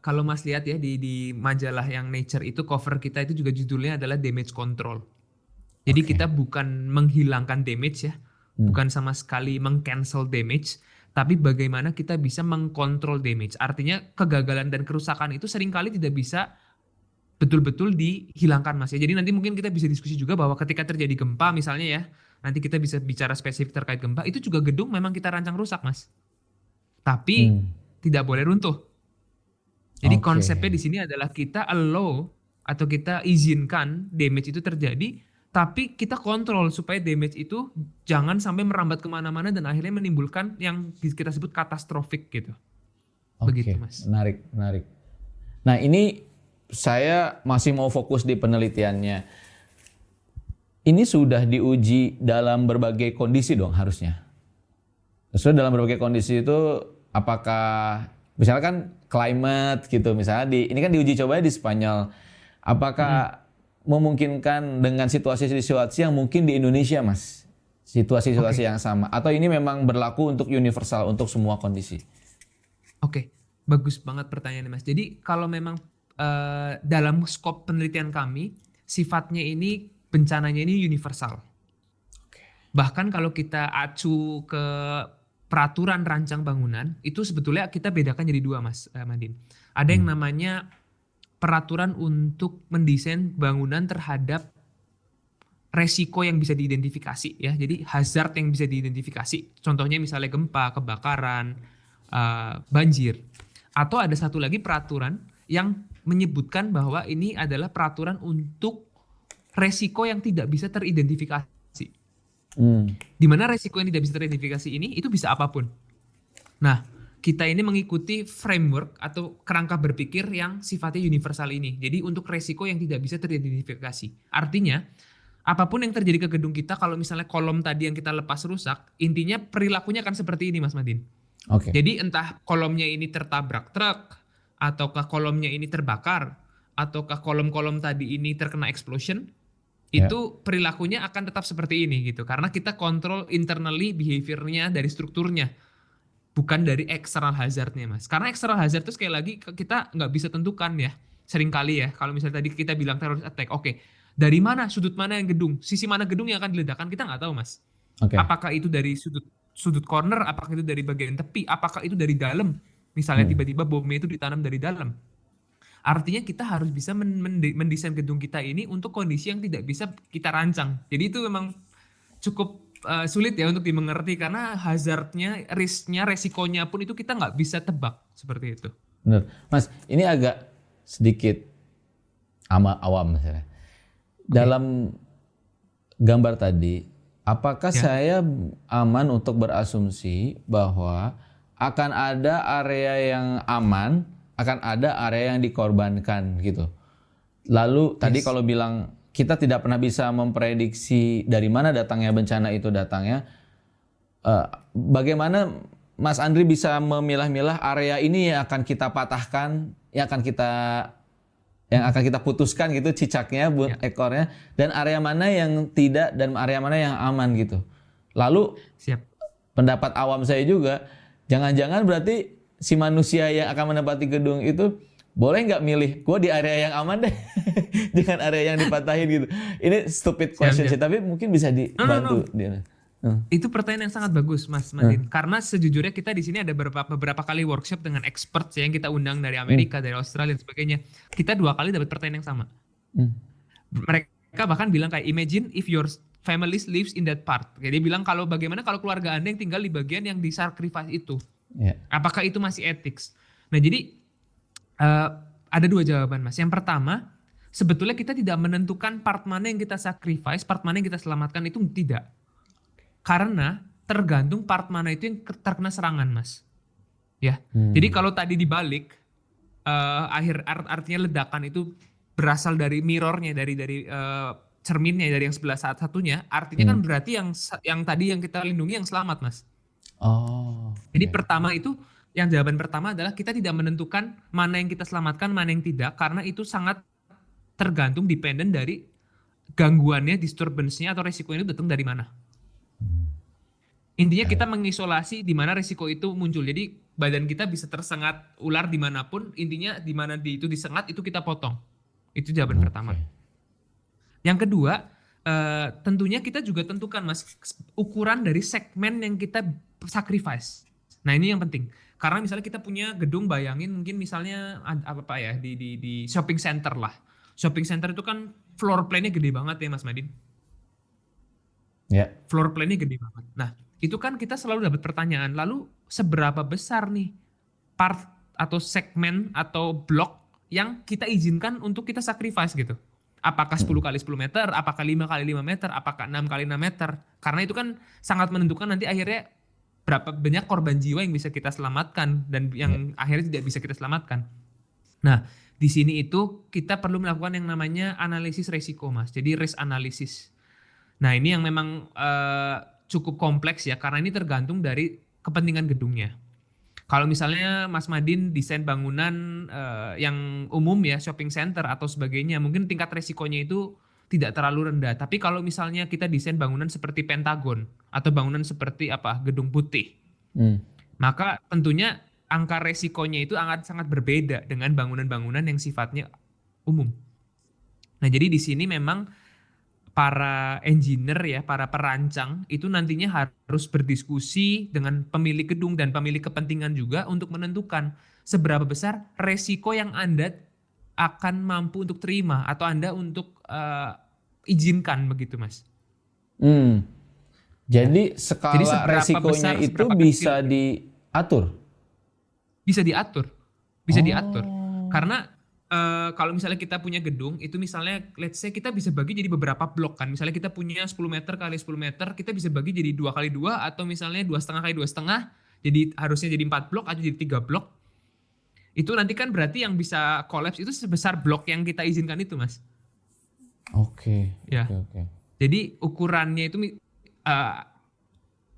kalau Mas lihat ya di majalah yang Nature itu cover kita itu juga judulnya adalah damage control. Jadi kita bukan menghilangkan damage ya, bukan sama sekali meng-cancel damage, tapi bagaimana kita bisa mengkontrol damage. Artinya kegagalan dan kerusakan itu seringkali tidak bisa betul-betul dihilangkan Mas ya. Jadi nanti mungkin kita bisa diskusi juga bahwa ketika terjadi gempa misalnya ya, nanti kita bisa bicara spesifik terkait gempa, itu juga gedung memang kita rancang rusak Mas. Tapi tidak boleh runtuh. Jadi konsepnya di sini adalah kita allow atau kita izinkan damage itu terjadi, tapi kita kontrol supaya damage itu jangan sampai merambat kemana-mana dan akhirnya menimbulkan yang kita sebut katastrofik gitu. Begitu Mas. Menarik. Nah ini saya masih mau fokus di penelitiannya. Ini sudah diuji dalam berbagai kondisi dong harusnya. Terus dalam berbagai kondisi itu apakah misalkan climate gitu misalnya ini kan diuji coba di Spanyol, apakah memungkinkan dengan situasi-situasi yang mungkin di Indonesia Mas? Situasi-situasi yang sama atau ini memang berlaku untuk universal untuk semua kondisi? Oke, bagus banget pertanyaannya Mas. Jadi kalau memang dalam skop penelitian kami sifatnya ini bencananya ini universal. Bahkan kalau kita acu ke peraturan rancang bangunan itu sebetulnya kita bedakan jadi dua Mas Madin. Ada yang namanya peraturan untuk mendesain bangunan terhadap resiko yang bisa diidentifikasi ya. Jadi hazard yang bisa diidentifikasi. Contohnya misalnya gempa, kebakaran, banjir. Atau ada satu lagi peraturan yang menyebutkan bahwa ini adalah peraturan untuk resiko yang tidak bisa teridentifikasi. Di mana resiko yang tidak bisa teridentifikasi ini itu bisa apapun. Nah, kita ini mengikuti framework atau kerangka berpikir yang sifatnya universal ini. Jadi untuk resiko yang tidak bisa teridentifikasi. Artinya, apapun yang terjadi ke gedung kita, kalau misalnya kolom tadi yang kita lepas rusak, intinya perilakunya akan seperti ini Mas Madin. Jadi entah kolomnya ini tertabrak truk, ataukah kolomnya ini terbakar, ataukah kolom-kolom tadi ini terkena explosion, itu perilakunya akan tetap seperti ini gitu. Karena kita kontrol internally behavior-nya dari strukturnya, bukan dari external hazard-nya Mas. Karena external hazard itu sekali lagi kita nggak bisa tentukan ya. Seringkali ya, kalau misalnya tadi kita bilang terrorist attack, dari mana, sudut mana yang gedung, sisi mana gedung yang akan diledakkan, kita nggak tahu Mas. Apakah itu dari sudut corner, apakah itu dari bagian tepi, apakah itu dari dalam, misalnya tiba-tiba bomnya itu ditanam dari dalam. Artinya kita harus bisa mendesain gedung kita ini untuk kondisi yang tidak bisa kita rancang. Jadi itu memang cukup sulit ya untuk dimengerti karena hazardnya, risknya, resikonya pun itu kita nggak bisa tebak seperti itu. Benar, Mas. Ini agak sedikit awam misalnya. Dalam gambar tadi, apakah saya aman untuk berasumsi bahwa akan ada area yang aman, akan ada area yang dikorbankan gitu? Lalu tadi kalau bilang kita tidak pernah bisa memprediksi dari mana datangnya bencana itu datangnya, bagaimana Mas Andri bisa memilah-milah area ini yang akan kita patahkan, yang akan kita putuskan gitu cicaknya, ekornya, dan area mana yang tidak dan area mana yang aman gitu. Lalu pendapat awam saya juga, jangan-jangan berarti si manusia yang akan menempati gedung itu boleh nggak milih, gue di area yang aman deh, dengan area yang dipatahin gitu. Ini stupid question sih, tapi mungkin bisa dibantu. Itu pertanyaan yang sangat bagus Mas Madin. Karena sejujurnya kita di sini ada beberapa kali workshop dengan expert yang kita undang dari Amerika, dari Australia dan sebagainya. Kita 2 kali dapat pertanyaan yang sama. Mereka bahkan bilang kayak, imagine if your family lives in that part. Jadi dia bilang bagaimana kalau keluarga Anda yang tinggal di bagian yang disacrifice itu. Apakah itu masih ethics? Nah jadi ada 2 jawaban Mas. Yang pertama, sebetulnya kita tidak menentukan part mana yang kita sacrifice, part mana yang kita selamatkan, itu tidak. Karena tergantung part mana itu yang terkena serangan Mas. Ya. Jadi kalau tadi dibalik, artinya ledakan itu berasal dari mirrornya, dari cerminnya, dari yang sebelah satunya, artinya kan berarti yang tadi yang kita lindungi yang selamat Mas. Jadi pertama itu, yang jawaban pertama adalah kita tidak menentukan mana yang kita selamatkan, mana yang tidak, karena itu sangat tergantung dependen dari gangguannya, disturbance-nya atau resiko ini datang dari mana. Intinya kita mengisolasi di mana resiko itu muncul. Jadi badan kita bisa tersengat ular dimanapun, intinya di mana itu disengat itu kita potong. Itu jawaban pertama. Yang kedua, tentunya kita juga tentukan Mas ukuran dari segmen yang kita sacrifice. Nah ini yang penting. Karena misalnya kita punya gedung, bayangin mungkin misalnya di shopping center lah. Shopping center itu kan floor plan-nya gede banget ya Mas Madin. Floor plan-nya gede banget. Nah itu kan kita selalu dapat pertanyaan, lalu seberapa besar nih part atau segmen atau blok yang kita izinkan untuk kita sacrifice gitu. Apakah 10 kali 10 meter, apakah 5 kali 5 meter, apakah 6 kali 6 meter. Karena itu kan sangat menentukan nanti akhirnya berapa banyak korban jiwa yang bisa kita selamatkan dan yang akhirnya tidak bisa kita selamatkan. Nah, di sini itu kita perlu melakukan yang namanya analisis resiko Mas. Jadi risk analysis. Nah, ini yang memang cukup kompleks ya, karena ini tergantung dari kepentingan gedungnya. Kalau misalnya Mas Madin desain bangunan yang umum ya, shopping center atau sebagainya, mungkin tingkat resikonya itu tidak terlalu rendah. Tapi kalau misalnya kita desain bangunan seperti Pentagon atau bangunan seperti Gedung Putih, maka tentunya angka resikonya itu sangat berbeda dengan bangunan-bangunan yang sifatnya umum. Nah, jadi di sini memang para engineer ya, para perancang itu nantinya harus berdiskusi dengan pemilik gedung dan pemilik kepentingan juga untuk menentukan seberapa besar resiko yang Anda akan mampu untuk terima atau Anda untuk izinkan begitu, Mas. Jadi skala seberapa resikonya besar, itu seberapa bisa kecil. diatur. Bisa diatur. Oh. Karena kalau misalnya kita punya gedung, itu misalnya let's say kita bisa bagi jadi beberapa blok kan. Misalnya kita punya 10 meter kali 10 meter, kita bisa bagi jadi 2 kali 2 atau misalnya 2,5 kali 2,5. Jadi harusnya jadi 4 blok atau jadi 3 blok. Itu nanti kan berarti yang bisa collapse itu sebesar blok yang kita izinkan itu, Mas. Oke. Ya. Jadi ukurannya itu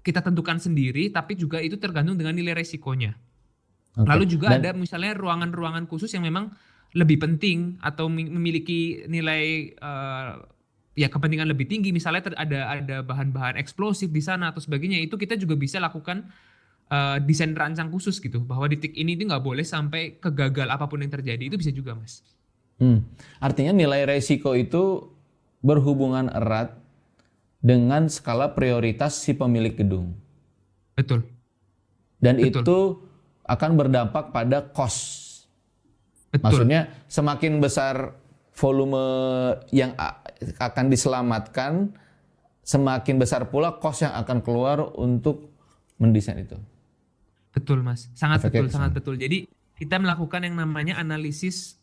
kita tentukan sendiri, tapi juga itu tergantung dengan nilai resikonya. Lalu juga ada misalnya ruangan-ruangan khusus yang memang lebih penting atau memiliki nilai ya kepentingan lebih tinggi, misalnya ada bahan-bahan eksplosif di sana atau sebagainya, itu kita juga bisa lakukan desain rancang khusus gitu, bahwa di titik ini itu nggak boleh sampai kegagal apapun yang terjadi, itu bisa juga, Mas. Artinya nilai resiko itu berhubungan erat dengan skala prioritas si pemilik gedung. Betul. Dan itu akan berdampak pada cost. Betul. Maksudnya semakin besar volume yang akan diselamatkan, semakin besar pula cost yang akan keluar untuk mendesain itu. Betul, Mas. Sangat Efeknya betul, sangat betul. Jadi kita melakukan yang namanya analisis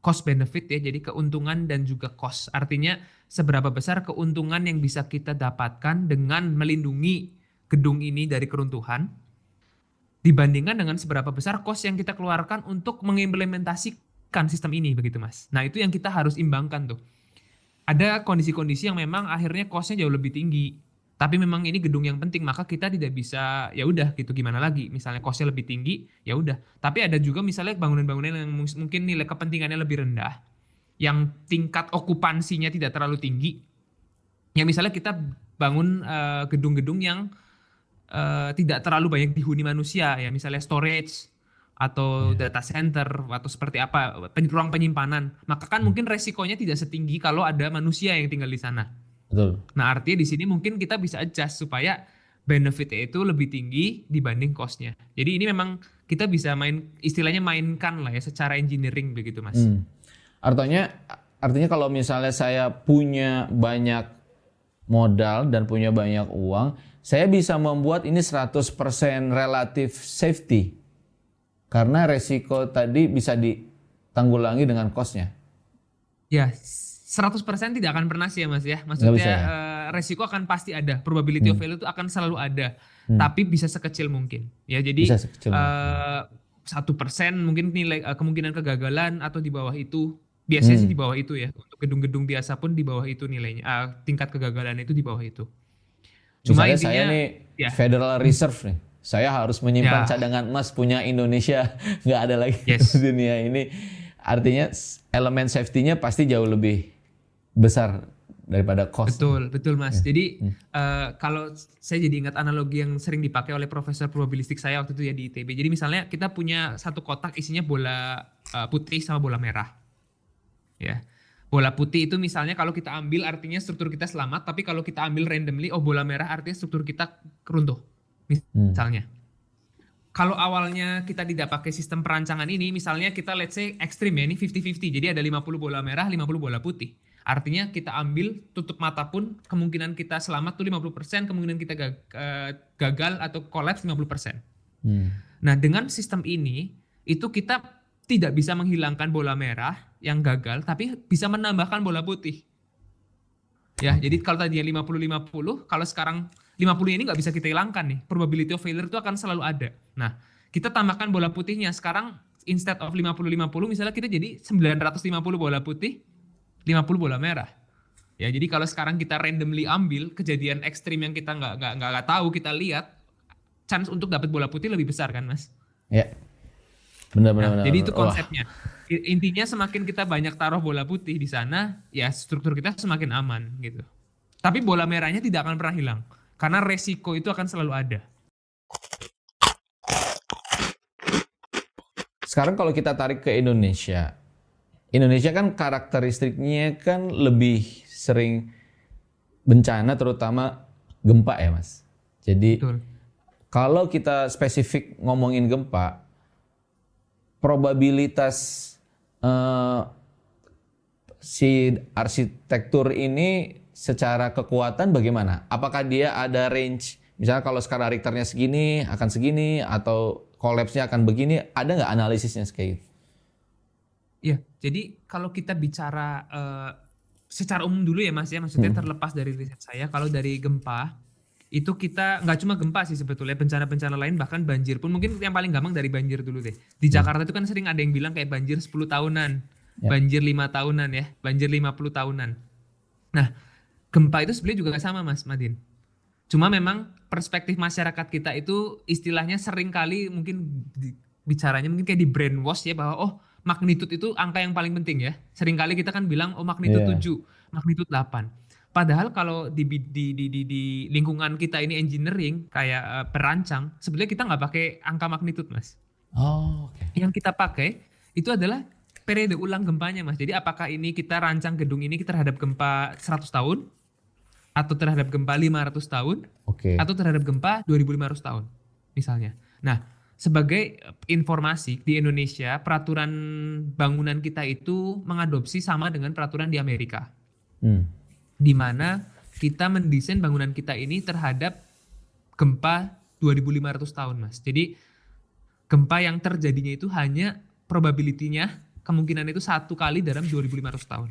cost benefit ya, jadi keuntungan dan juga cost. Artinya seberapa besar keuntungan yang bisa kita dapatkan dengan melindungi gedung ini dari keruntuhan, dibandingkan dengan seberapa besar cost yang kita keluarkan untuk mengimplementasikan sistem ini, begitu, Mas. Nah, itu yang kita harus imbangkan tuh. Ada kondisi-kondisi yang memang akhirnya cost-nya jauh lebih tinggi, tapi memang ini gedung yang penting, maka kita tidak bisa, ya udah gitu, gimana lagi. Misalnya cost-nya lebih tinggi, ya udah. Tapi ada juga misalnya bangunan-bangunan yang mungkin nilai kepentingannya lebih rendah, yang tingkat okupansinya tidak terlalu tinggi. Ya misalnya kita bangun gedung-gedung yang tidak terlalu banyak dihuni manusia ya, misalnya storage atau data center atau seperti apa, ruang penyimpanan, maka kan mungkin resikonya tidak setinggi kalau ada manusia yang tinggal di sana. Betul. Nah, artinya di sini mungkin kita bisa adjust supaya benefitnya itu lebih tinggi dibanding cost-nya. Jadi ini memang kita bisa istilahnya mainkan lah ya secara engineering begitu, Mas. Artinya kalau misalnya saya punya banyak modal dan punya banyak uang, saya bisa membuat ini 100% relatif safety. Karena resiko tadi bisa ditanggulangi dengan cost-nya. Ya, 100% tidak akan pernah sih ya, Mas ya. Maksudnya resiko akan pasti ada, probability of failure itu akan selalu ada, tapi bisa sekecil mungkin. Ya, jadi 1% mungkin nilai kemungkinan kegagalan atau di bawah itu. Biasanya sih di bawah itu ya. Untuk gedung-gedung biasa pun di bawah itu nilainya. Tingkat kegagalan itu di bawah itu. Cuma misalnya intinya, saya nih Federal Reserve nih, saya harus menyimpan cadangan emas punya Indonesia, nggak ada lagi di dunia ini. Artinya elemen safety-nya pasti jauh lebih besar daripada cost. Betul Mas. Jadi kalau saya jadi ingat analogi yang sering dipakai oleh profesor probabilistik saya waktu itu ya di ITB. Jadi misalnya kita punya satu kotak isinya bola putih sama bola merah. Ya. Bola putih itu misalnya kalau kita ambil artinya struktur kita selamat, tapi kalau kita ambil randomly, bola merah artinya struktur kita runtuh. Misalnya. Kalau awalnya kita tidak pakai sistem perancangan ini, misalnya kita let's say ekstrim ya, ini 50-50. Jadi ada 50 bola merah, 50 bola putih. Artinya kita ambil, tutup mata pun kemungkinan kita selamat tuh 50%, kemungkinan kita gagal atau collapse 50%. Nah, dengan sistem ini, itu kita tidak bisa menghilangkan bola merah yang gagal, tapi bisa menambahkan bola putih. Ya, jadi kalau tadinya 50-50, kalau sekarang 50 ini nggak bisa kita hilangkan nih. Probability of failure itu akan selalu ada. Nah, kita tambahkan bola putihnya. Sekarang instead of 50-50, misalnya kita jadi 950 bola putih, 50 bola merah. Ya, jadi kalau sekarang kita randomly ambil kejadian ekstrim yang kita nggak tahu, kita lihat, chance untuk dapat bola putih lebih besar kan Mas. Ya, benar. Jadi itu Wah, konsepnya. Intinya semakin kita banyak taruh bola putih di sana, ya struktur kita semakin aman gitu. Tapi bola merahnya tidak akan pernah hilang karena resiko itu akan selalu ada. sekarang kalau kita tarik ke Indonesia kan karakteristiknya kan lebih sering bencana, terutama gempa ya Mas. Jadi Betul. kalau kita spesifik ngomongin gempa, probabilitas si arsitektur ini secara kekuatan bagaimana? Apakah dia ada range? Misalnya kalau skala Richternya segini akan segini, atau collapse-nya akan begini, ada nggak analisisnya kayak gitu? Ya, jadi kalau kita bicara secara umum dulu ya Mas ya, maksudnya terlepas dari riset saya, kalau dari gempa itu kita nggak cuma gempa sih sebetulnya, bencana-bencana lain bahkan banjir pun, mungkin yang paling gampang dari banjir dulu deh. Di Jakarta itu kan sering ada yang bilang kayak banjir 10 tahunan, banjir 5 tahunan ya, banjir 50 tahunan. Nah, gempa itu sebenarnya juga sama Mas Madin. Cuma memang perspektif masyarakat kita itu istilahnya sering kali mungkin bicaranya mungkin kayak di brainwash ya, bahwa oh magnitude itu angka yang paling penting ya. Sering kali kita kan bilang oh magnitude 7, magnitude 8. Padahal kalau di lingkungan kita ini engineering kayak perancang, sebenarnya kita nggak pakai angka magnitude Mas. Oh, oke. Yang kita pakai itu adalah periode ulang gempanya Mas. Jadi apakah ini kita rancang gedung ini kita terhadap gempa 100 tahun, atau terhadap gempa 500 tahun, Oke. atau terhadap gempa 2500 tahun misalnya. Nah, sebagai informasi di Indonesia peraturan bangunan kita itu mengadopsi sama dengan peraturan di Amerika. Di mana kita mendesain bangunan kita ini terhadap gempa 2500 tahun Mas. Jadi gempa yang terjadinya itu hanya probability-nya, kemungkinan itu 1 kali dalam 2500 tahun.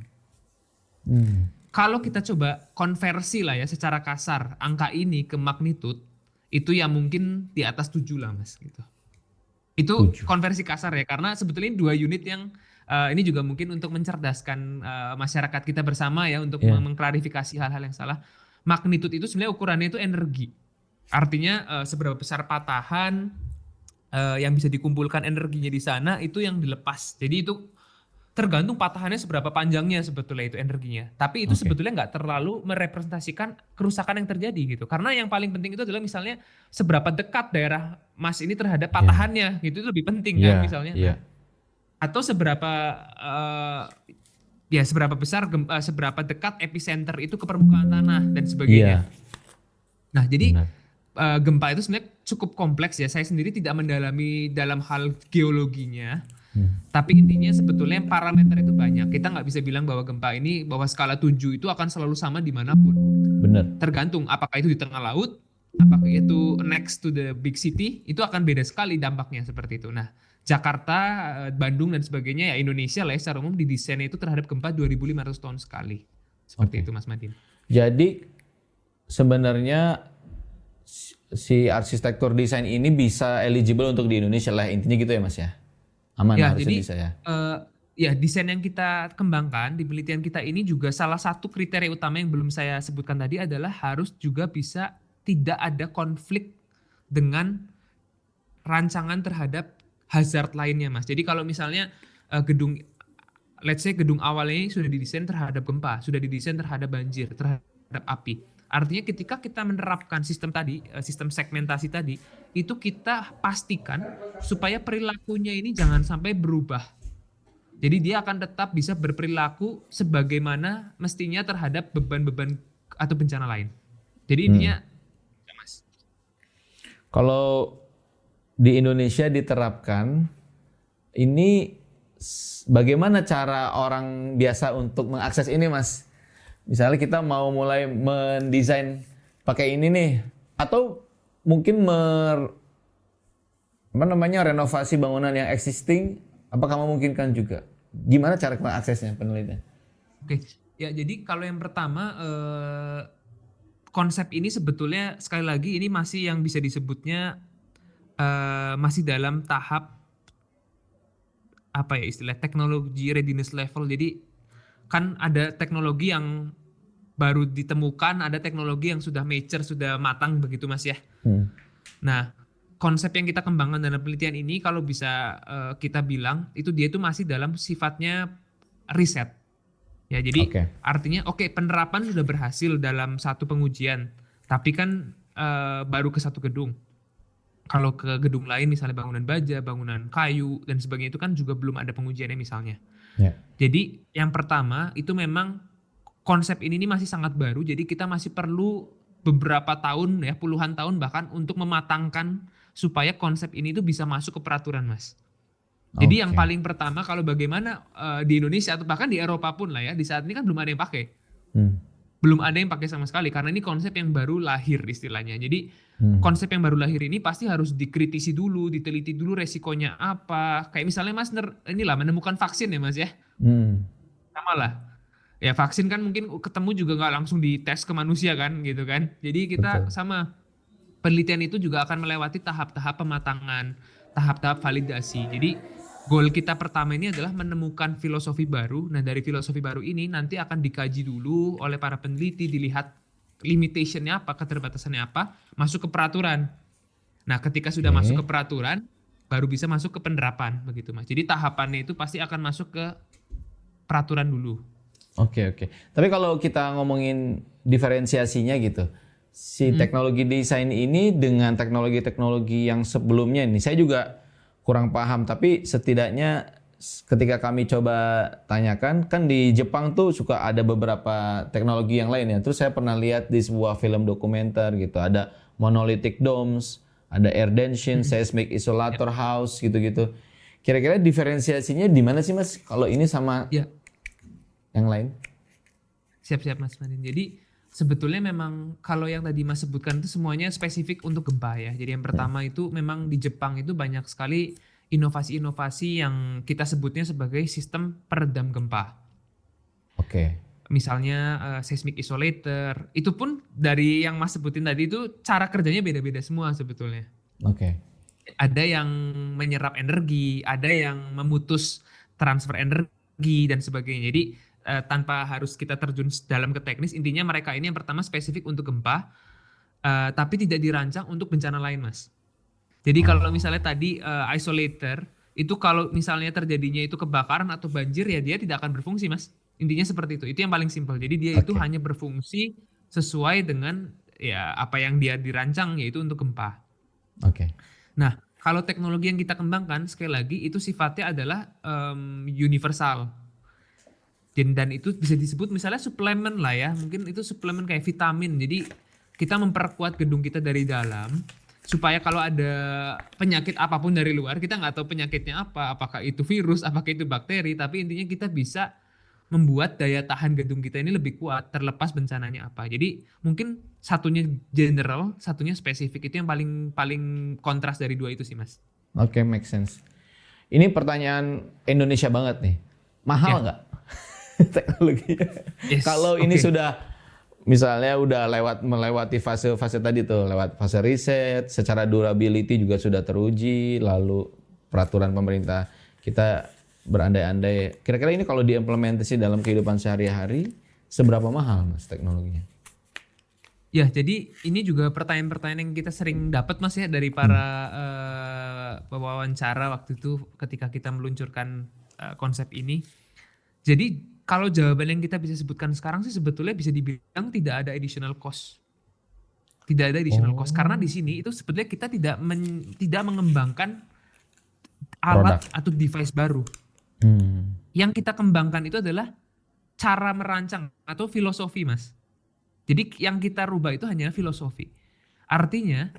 Kalau kita coba konversi lah ya secara kasar angka ini ke magnitude, itu ya mungkin di atas 7 lah Mas gitu. Itu 7. konversi kasar ya, karena sebetulnya 2 unit yang ini juga mungkin untuk mencerdaskan masyarakat kita bersama ya, untuk mengklarifikasi hal-hal yang salah. Magnitude itu sebenarnya ukurannya itu energi. Artinya seberapa besar patahan yang bisa dikumpulkan energinya di sana itu yang dilepas. Jadi itu tergantung patahannya seberapa panjangnya sebetulnya itu energinya. Tapi itu sebetulnya nggak terlalu merepresentasikan kerusakan yang terjadi gitu. Karena yang paling penting itu adalah misalnya seberapa dekat daerah Mas ini terhadap patahannya gitu, itu lebih penting kan misalnya. Nah, atau seberapa seberapa besar seberapa dekat epicenter itu ke permukaan tanah dan sebagainya. Nah, jadi gempa itu sebenarnya cukup kompleks ya. Saya sendiri tidak mendalami dalam hal geologinya. Tapi intinya sebetulnya parameter itu banyak. Kita nggak bisa bilang bahwa gempa ini, bahwa skala 7 itu akan selalu sama dimanapun. Benar. Tergantung apakah itu di tengah laut, apakah itu next to the big city, itu akan beda sekali dampaknya seperti itu. Nah, Jakarta, Bandung dan sebagainya ya, Indonesia lah ya, secara umum didesainnya itu terhadap gempa 2500 tahun sekali. Seperti itu Mas Madin. Jadi sebenarnya si arsitektur desain ini bisa eligible untuk di Indonesia lah, intinya gitu ya Mas ya? Aman ya, harusnya jadi, bisa ya? Ya, desain yang kita kembangkan di penelitian kita ini juga salah satu kriteria utama yang belum saya sebutkan tadi adalah harus juga bisa tidak ada konflik dengan rancangan terhadap hazard lainnya Mas. Jadi kalau misalnya gedung, let's say gedung awalnya sudah didesain terhadap gempa, sudah didesain terhadap banjir, terhadap api. Artinya ketika kita menerapkan sistem tadi, sistem segmentasi tadi, itu kita pastikan supaya perilakunya ini jangan sampai berubah. Jadi dia akan tetap bisa berperilaku sebagaimana mestinya terhadap beban-beban atau bencana lain. Jadi intinya, Mas. Kalau di Indonesia diterapkan, ini bagaimana cara orang biasa untuk mengakses ini Mas? Misalnya kita mau mulai mendesain pakai ini nih, atau mungkin renovasi bangunan yang existing, apakah memungkinkan juga? Gimana cara mengaksesnya penelitian? Oke, ya jadi kalau yang pertama konsep ini sebetulnya sekali lagi ini masih yang bisa disebutnya masih dalam tahap apa ya istilah teknologi readiness level. Jadi kan ada teknologi yang baru ditemukan, ada teknologi yang sudah mature, sudah matang begitu Mas ya. Nah, konsep yang kita kembangkan dalam penelitian ini kalau bisa kita bilang itu dia itu masih dalam sifatnya riset. Ya, jadi Oke. artinya penerapan sudah berhasil dalam satu pengujian, tapi kan baru ke satu gedung. Kalau ke gedung lain misalnya bangunan baja, bangunan kayu dan sebagainya itu kan juga belum ada pengujiannya misalnya. Ya. Jadi yang pertama itu memang konsep ini masih sangat baru, jadi kita masih perlu beberapa tahun ya, puluhan tahun bahkan untuk mematangkan supaya konsep ini tuh bisa masuk ke peraturan, Mas. Jadi yang Oke. paling pertama kalau bagaimana di Indonesia atau bahkan di Eropa pun lah ya, di saat ini kan belum ada yang pakai. Hmm. Belum ada yang pakai sama sekali karena ini konsep yang baru lahir istilahnya. Jadi Hmm. konsep yang baru lahir ini pasti harus dikritisi dulu, diteliti dulu resikonya apa. Kayak misalnya Mas inilah menemukan vaksin ya Mas ya. Hmm. Sama lah. Ya vaksin kan mungkin ketemu juga nggak langsung dites ke manusia kan gitu kan. Jadi kita Betul. sama penelitian itu juga akan melewati tahap-tahap pematangan, tahap-tahap validasi. Jadi goal kita pertama ini adalah menemukan filosofi baru. Nah dari filosofi baru ini nanti akan dikaji dulu oleh para peneliti, dilihat limitationnya apa, keterbatasannya apa, masuk ke peraturan. Nah ketika sudah Oke. masuk ke peraturan, baru bisa masuk ke penerapan begitu Mas. Jadi tahapannya itu pasti akan masuk ke peraturan dulu. Oke. Tapi kalau kita ngomongin diferensiasinya gitu, si teknologi desain ini dengan teknologi-teknologi yang sebelumnya ini, saya juga kurang paham. Tapi setidaknya ketika kami coba tanyakan, kan di Jepang tuh suka ada beberapa teknologi yang lain ya. Terus saya pernah lihat di sebuah film dokumenter gitu, ada monolithic domes, ada air dancing, seismic isolator house gitu-gitu. Kira-kira diferensiasinya di mana sih Mas? Kalau ini sama Ya. yang lain? Siap-siap Mas Madin. Jadi sebetulnya memang kalau yang tadi Mas sebutkan itu semuanya spesifik untuk gempa ya. Jadi yang pertama itu memang di Jepang itu banyak sekali inovasi-inovasi yang kita sebutnya sebagai sistem peredam gempa. Oke. Misalnya seismic isolator. Itu pun dari yang Mas sebutin tadi itu cara kerjanya beda-beda semua sebetulnya. Oke. Ada yang menyerap energi, ada yang memutus transfer energi dan sebagainya. Jadi tanpa harus kita terjun dalam ke teknis, intinya mereka ini yang pertama spesifik untuk gempa, tapi tidak dirancang untuk bencana lain, Mas. Jadi kalau misalnya tadi isolator, itu kalau misalnya terjadinya itu kebakaran atau banjir ya dia tidak akan berfungsi, Mas. Intinya seperti itu. Itu yang paling simpel. Jadi dia itu Oke. hanya berfungsi sesuai dengan ya apa yang dia dirancang yaitu untuk gempa. Oke. Nah, kalau teknologi yang kita kembangkan sekali lagi itu sifatnya adalah universal. Dan itu bisa disebut misalnya suplemen lah ya. Mungkin itu suplemen kayak vitamin. Jadi kita memperkuat gedung kita dari dalam supaya kalau ada penyakit apapun dari luar, kita nggak tahu penyakitnya apa, apakah itu virus, apakah itu bakteri, tapi intinya kita bisa membuat daya tahan gedung kita ini lebih kuat terlepas bencananya apa. Jadi mungkin satunya general, satunya spesifik. Itu yang paling kontras dari dua itu sih Mas. Oke, make sense. Ini pertanyaan Indonesia banget nih. Mahal nggak teknologinya? Yes, Kalau ini oke. sudah misalnya udah melewati fase-fase tadi tuh, lewat fase riset, secara durability juga sudah teruji, lalu peraturan pemerintah kita berandai-andai. Kira-kira ini kalau diimplementasi dalam kehidupan sehari-hari, seberapa mahal Mas teknologinya? Ya, jadi ini juga pertanyaan-pertanyaan yang kita sering dapat Mas ya dari para pewawancara waktu itu ketika kita meluncurkan konsep ini. Jadi kalau jawaban yang kita bisa sebutkan sekarang sih sebetulnya bisa dibilang tidak ada additional cost. Tidak ada additional cost karena di sini itu sebetulnya kita tidak mengembangkan alat atau device baru. Yang kita kembangkan itu adalah cara merancang atau filosofi, Mas. Jadi yang kita rubah itu hanya filosofi. Artinya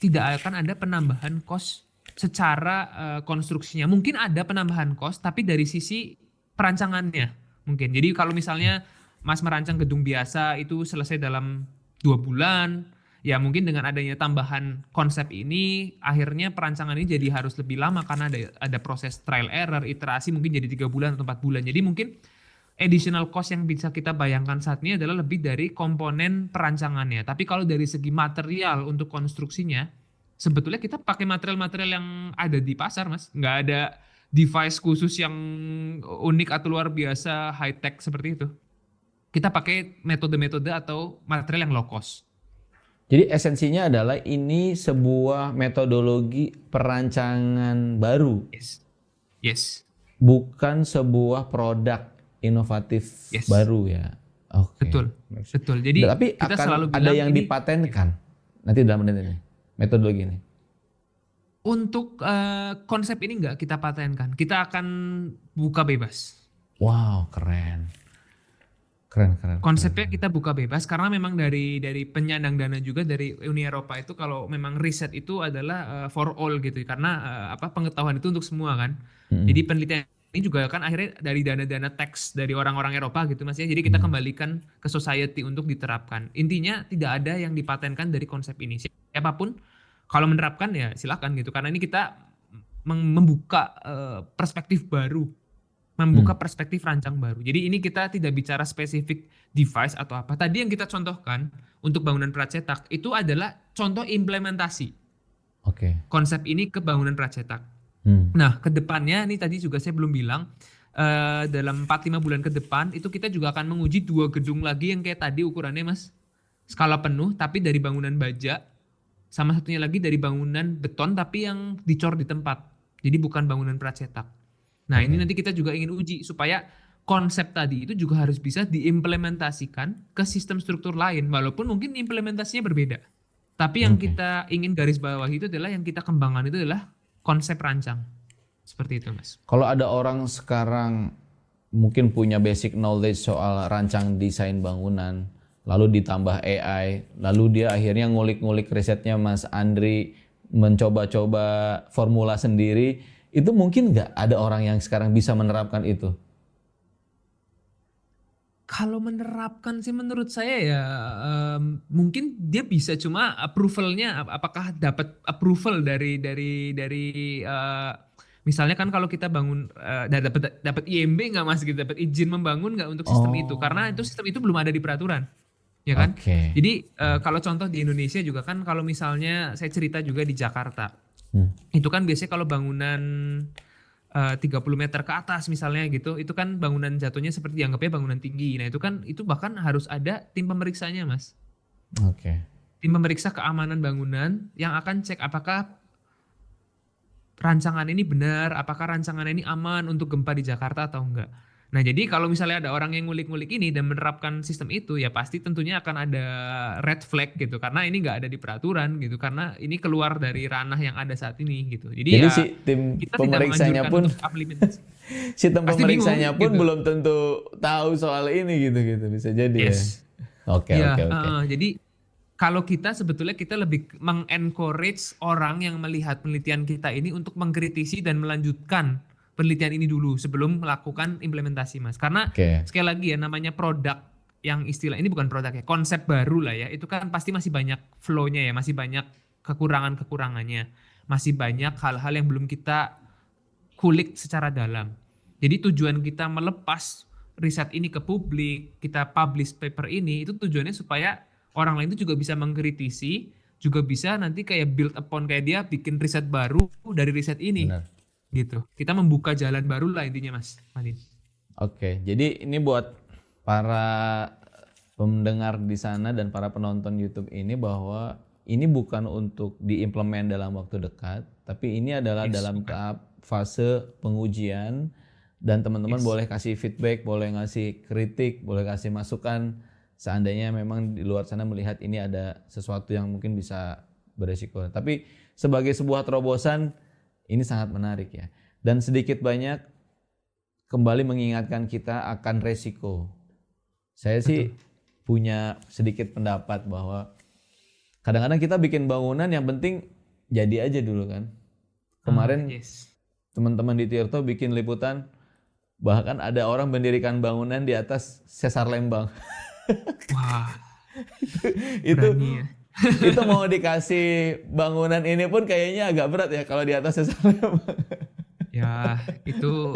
tidak akan ada penambahan cost secara konstruksinya. Mungkin ada penambahan cost tapi dari sisi perancangannya mungkin. Jadi kalau misalnya Mas merancang gedung biasa itu selesai dalam 2 bulan, ya mungkin dengan adanya tambahan konsep ini akhirnya perancangan ini jadi harus lebih lama karena ada proses trial error, iterasi mungkin jadi 3 bulan atau 4 bulan. Jadi mungkin additional cost yang bisa kita bayangkan saat ini adalah lebih dari komponen perancangannya. Tapi kalau dari segi material untuk konstruksinya, sebetulnya kita pakai material-material yang ada di pasar, Mas. Nggak ada device khusus yang unik atau luar biasa high tech seperti itu. Kita pakai metode-metode atau material yang low cost. Jadi esensinya adalah ini sebuah metodologi perancangan baru, Yes. Yes. bukan sebuah produk inovatif Yes. baru ya. Oke. Betul. Betul. Jadi Tapi kita akan selalu ada bilang yang ini dipatenkan nanti dalam menit ini, metodologi ini. untuk konsep ini nggak kita patenkan. Kita akan buka bebas. Wow, keren. Keren. Konsepnya kita buka bebas karena memang dari penyandang dana juga dari Uni Eropa itu kalau memang riset itu adalah for all gitu karena pengetahuan itu untuk semua kan. Jadi penelitian ini juga kan akhirnya dari dana-dana tax dari orang-orang Eropa gitu Mas ya. Jadi kita kembalikan ke society untuk diterapkan. Intinya tidak ada yang dipatenkan dari konsep ini. Siapapun kalau menerapkan ya silakan gitu karena ini kita membuka perspektif baru. Membuka perspektif rancang baru. Jadi ini kita tidak bicara spesifik device atau apa. Tadi yang kita contohkan untuk bangunan pracetak itu adalah contoh implementasi Oke. konsep ini ke bangunan pracetak. Nah, ke depannya ini tadi juga saya belum bilang dalam 4-5 bulan ke depan itu kita juga akan menguji 2 gedung lagi yang kayak tadi ukurannya Mas. Skala penuh tapi dari bangunan baja sama satunya lagi dari bangunan beton tapi yang dicor di tempat. Jadi bukan bangunan pracetak. Nah, ini nanti kita juga ingin uji supaya konsep tadi itu juga harus bisa diimplementasikan ke sistem struktur lain walaupun mungkin implementasinya berbeda. Tapi yang kita ingin garis bawahi itu adalah yang kita kembangkan itu adalah konsep rancang. Seperti itu, Mas. Kalau ada orang sekarang mungkin punya basic knowledge soal rancang desain bangunan, lalu ditambah AI, lalu dia akhirnya ngulik-ngulik risetnya Mas Andri, mencoba-coba formula sendiri, itu mungkin nggak ada orang yang sekarang bisa menerapkan itu? Kalau menerapkan sih menurut saya ya mungkin dia bisa cuma approval-nya apakah dapat approval dari misalnya kan kalau kita bangun dapat IMB nggak Mas gitu, dapat izin membangun nggak untuk sistem itu karena itu sistem itu belum ada di peraturan. Ya kan? Oke. Jadi kalau contoh di Indonesia juga kan kalau misalnya saya cerita juga di Jakarta. Itu kan biasanya kalau bangunan 30 meter ke atas misalnya gitu, itu kan bangunan jatuhnya seperti dianggapnya bangunan tinggi. Nah itu bahkan harus ada tim pemeriksanya Mas. Oke. Tim pemeriksa keamanan bangunan yang akan cek apakah rancangan ini benar, apakah rancangan ini aman untuk gempa di Jakarta atau enggak. Nah jadi kalau misalnya ada orang yang ngulik-ngulik ini dan menerapkan sistem itu ya pasti tentunya akan ada red flag gitu karena ini nggak ada di peraturan gitu karena ini keluar dari ranah yang ada saat ini gitu. Jadi ya si tim kita tidak pemeriksanya menganjurkan pun untuk implementasi. sistem Pasti pemeriksanya bingung, pun gitu. belum tentu tahu soal ini gitu bisa jadi Yes. ya. Oke. Jadi kalau kita sebetulnya kita lebih mengencourage orang yang melihat penelitian kita ini untuk mengkritisi dan melanjutkan penelitian ini dulu sebelum melakukan implementasi Mas. Karena sekali lagi ya namanya produk yang istilah ini bukan produk ya, konsep baru lah ya. Itu kan pasti masih banyak flow-nya ya, masih banyak kekurangan-kekurangannya. Masih banyak hal-hal yang belum kita kulik secara dalam. Jadi tujuan kita melepas riset ini ke publik, kita publish paper ini itu tujuannya supaya orang lain itu juga bisa mengkritisi, juga bisa nanti kayak build upon kayak dia bikin riset baru dari riset ini. Benar. Gitu. Kita membuka jalan baru lah intinya Mas Madin. Oke, jadi ini buat para pendengar di sana dan para penonton YouTube ini bahwa ini bukan untuk diimplement dalam waktu dekat, tapi ini adalah dalam tahap fase pengujian dan teman-teman boleh kasih feedback, boleh ngasih kritik, boleh kasih masukan seandainya memang di luar sana melihat ini ada sesuatu yang mungkin bisa beresiko. Tapi sebagai sebuah terobosan ini sangat menarik ya. Dan sedikit banyak kembali mengingatkan kita akan resiko. Saya sih punya sedikit pendapat bahwa kadang-kadang kita bikin bangunan yang penting jadi aja dulu kan. Kemarin teman-teman di Tirto bikin liputan bahkan ada orang mendirikan bangunan di atas sesar Lembang. Wah. itu ya. Itu mau dikasih bangunan ini pun kayaknya agak berat ya kalau di atas sesar Lembang. Ya, itu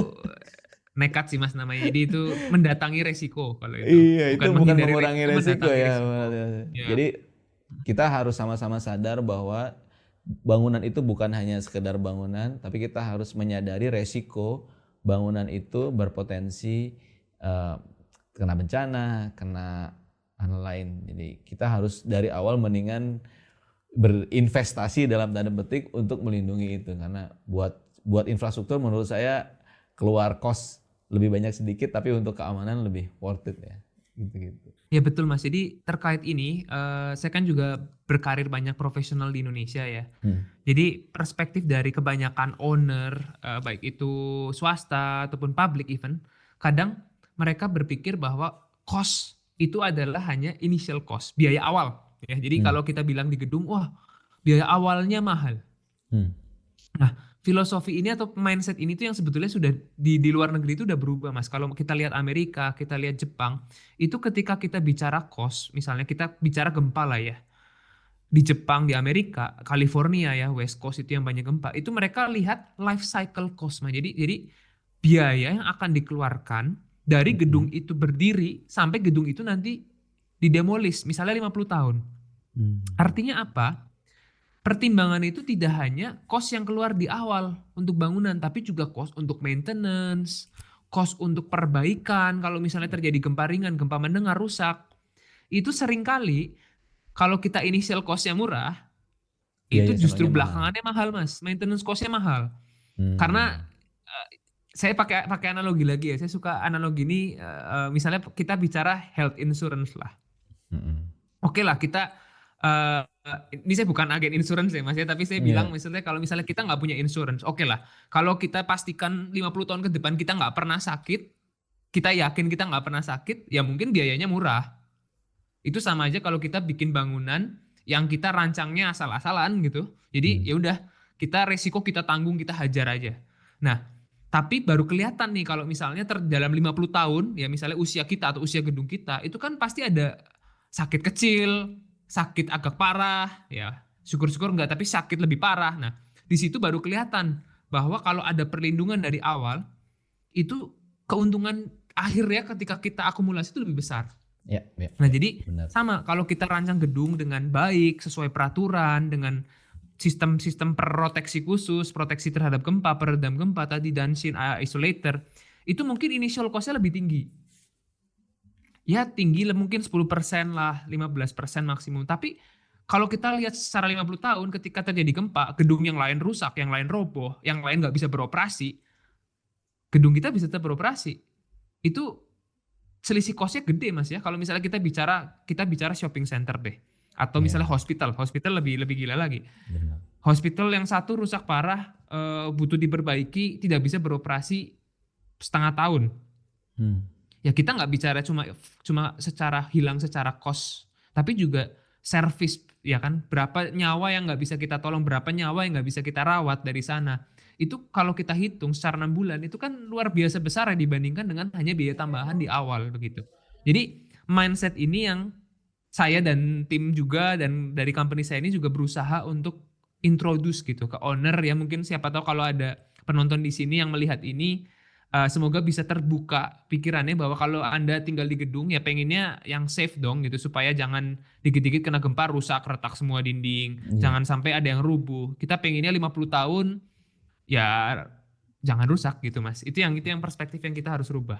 nekat sih Mas namanya. Jadi itu mendatangi resiko kalau itu. Iya, itu bukan mengurangi resiko ya. Ya. Jadi kita harus sama-sama sadar bahwa bangunan itu bukan hanya sekedar bangunan, tapi kita harus menyadari resiko bangunan itu berpotensi kena bencana, kena lain. Jadi kita harus dari awal mendingan berinvestasi dalam tanda petik untuk melindungi itu, karena buat infrastruktur menurut saya keluar cost lebih banyak sedikit, tapi untuk keamanan lebih worth it ya. Gitu-gitu. Ya betul Mas. Jadi terkait ini, saya kan juga berkarir banyak profesional di Indonesia ya. Jadi perspektif dari kebanyakan owner, baik itu swasta ataupun public even, kadang mereka berpikir bahwa cost itu adalah hanya initial cost, biaya awal. Ya, jadi kalau kita bilang di gedung, wah biaya awalnya mahal. Nah, filosofi ini atau mindset ini tuh yang sebetulnya sudah di luar negeri itu udah berubah Mas. Kalau kita lihat Amerika, kita lihat Jepang, itu ketika kita bicara cost, misalnya kita bicara gempa lah ya. Di Jepang, di Amerika, California ya, West Coast itu yang banyak gempa, itu mereka lihat life cycle cost Mas. Jadi biaya yang akan dikeluarkan dari gedung itu berdiri sampai gedung itu nanti didemolis, misalnya 50 tahun. Artinya apa? Pertimbangan itu tidak hanya cost yang keluar di awal untuk bangunan, tapi juga cost untuk maintenance, cost untuk perbaikan. Kalau misalnya terjadi gempa ringan, gempa mendengar, rusak, itu seringkali kalau kita initial cost-nya murah, itu Biaya justru sononya belakangannya mahal Mas, maintenance cost-nya mahal. Karena saya pakai analogi lagi ya, saya suka analogi ini, misalnya kita bicara health insurance lah. Oke lah kita, ini saya bukan agen insurance ya Mas ya, tapi saya bilang misalnya kalau misalnya kita nggak punya insurance, oke lah. Kalau kita pastikan 50 tahun ke depan kita nggak pernah sakit, kita yakin kita nggak pernah sakit, ya mungkin biayanya murah. Itu sama aja kalau kita bikin bangunan yang kita rancangnya asal-asalan gitu. Jadi ya udah, kita resiko kita tanggung, kita hajar aja. Nah, tapi baru kelihatan nih kalau misalnya dalam 50 tahun, ya misalnya usia kita atau usia gedung kita, itu kan pasti ada sakit kecil, sakit agak parah, ya syukur-syukur enggak, tapi sakit lebih parah. Nah, di situ baru kelihatan bahwa kalau ada perlindungan dari awal, itu keuntungan akhirnya ketika kita akumulasi itu lebih besar. Nah, jadi sama kalau kita rancang gedung dengan baik, sesuai peraturan, dengan sistem proteksi khusus, proteksi terhadap gempa, peredam gempa tadi, dan isolator, itu mungkin initial cost-nya lebih tinggi. Ya tinggi mungkin 10% lah, 15% maksimum. Tapi kalau kita lihat secara 50 tahun ketika terjadi gempa, gedung yang lain rusak, yang lain roboh, yang lain nggak bisa beroperasi, gedung kita bisa tetap beroperasi. Itu selisih cost-nya gede Mas ya. Kalau misalnya kita bicara shopping center deh. Atau misalnya hospital lebih gila lagi. Hospital yang satu rusak parah, butuh diperbaiki, tidak bisa beroperasi setengah tahun. Ya kita nggak bicara cuma hilang secara cost, tapi juga service, ya kan? Berapa nyawa yang nggak bisa kita tolong, berapa nyawa yang nggak bisa kita rawat dari sana. Itu kalau kita hitung secara 6 bulan itu kan luar biasa besar ya dibandingkan dengan hanya biaya tambahan di awal begitu. Jadi mindset ini yang saya dan tim juga dan dari company saya ini juga berusaha untuk introduce gitu ke owner ya, mungkin siapa tahu kalau ada penonton di sini yang melihat ini, semoga bisa terbuka pikirannya bahwa kalau Anda tinggal di gedung ya pengennya yang safe dong gitu, supaya jangan dikit-dikit kena gempa rusak, retak semua dinding, jangan sampai ada yang rubuh. Kita pengennya 50 tahun ya jangan rusak gitu Mas. Itu yang perspektif yang kita harus rubah.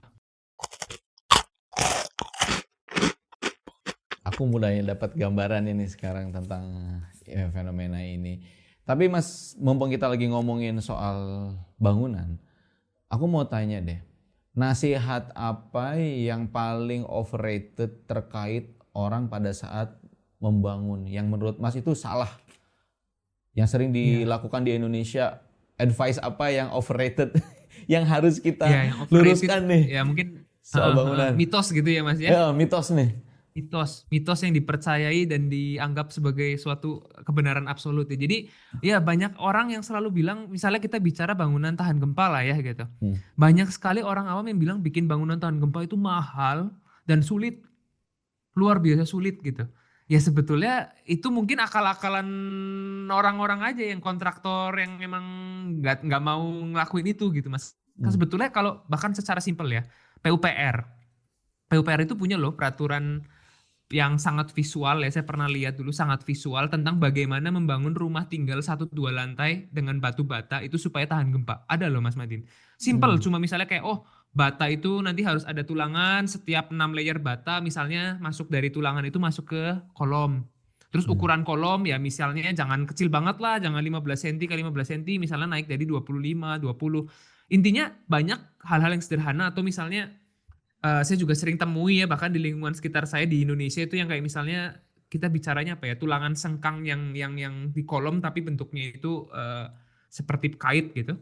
Aku mulai dapat gambaran ini sekarang tentang fenomena ini. Tapi Mas, mumpung kita lagi ngomongin soal bangunan, aku mau tanya deh, nasihat apa yang paling overrated terkait orang pada saat membangun, yang menurut Mas itu salah, yang sering dilakukan di Indonesia? Advice apa yang overrated yang harus kita yang luruskan nih? Ya mungkin soal bangunan. Mitos gitu ya Mas ya? Ya, mitos nih. Mitos yang dipercayai dan dianggap sebagai suatu kebenaran absolut ya. Jadi ya banyak orang yang selalu bilang, misalnya kita bicara bangunan tahan gempa lah ya gitu. Banyak sekali orang awam yang bilang bikin bangunan tahan gempa itu mahal dan sulit. Luar biasa sulit gitu. Ya sebetulnya itu mungkin akal-akalan orang-orang aja yang kontraktor yang memang nggak mau ngelakuin itu gitu Mas. Kan sebetulnya kalau bahkan secara simpel ya, PUPR itu punya loh peraturan yang sangat visual ya, saya pernah lihat dulu, sangat visual tentang bagaimana membangun rumah tinggal 1-2 lantai dengan batu bata itu supaya tahan gempa. Ada loh Mas Madin. Simple, cuma misalnya kayak bata itu nanti harus ada tulangan, setiap 6 layer bata misalnya masuk dari tulangan itu masuk ke kolom. Terus ukuran kolom ya misalnya jangan kecil banget lah, jangan 15 cm kali 15 cm, misalnya naik dari 25, 20. Intinya banyak hal-hal yang sederhana atau misalnya saya juga sering temui ya bahkan di lingkungan sekitar saya di Indonesia itu yang kayak misalnya kita bicaranya apa ya, tulangan sengkang yang di kolom tapi bentuknya itu seperti kait gitu.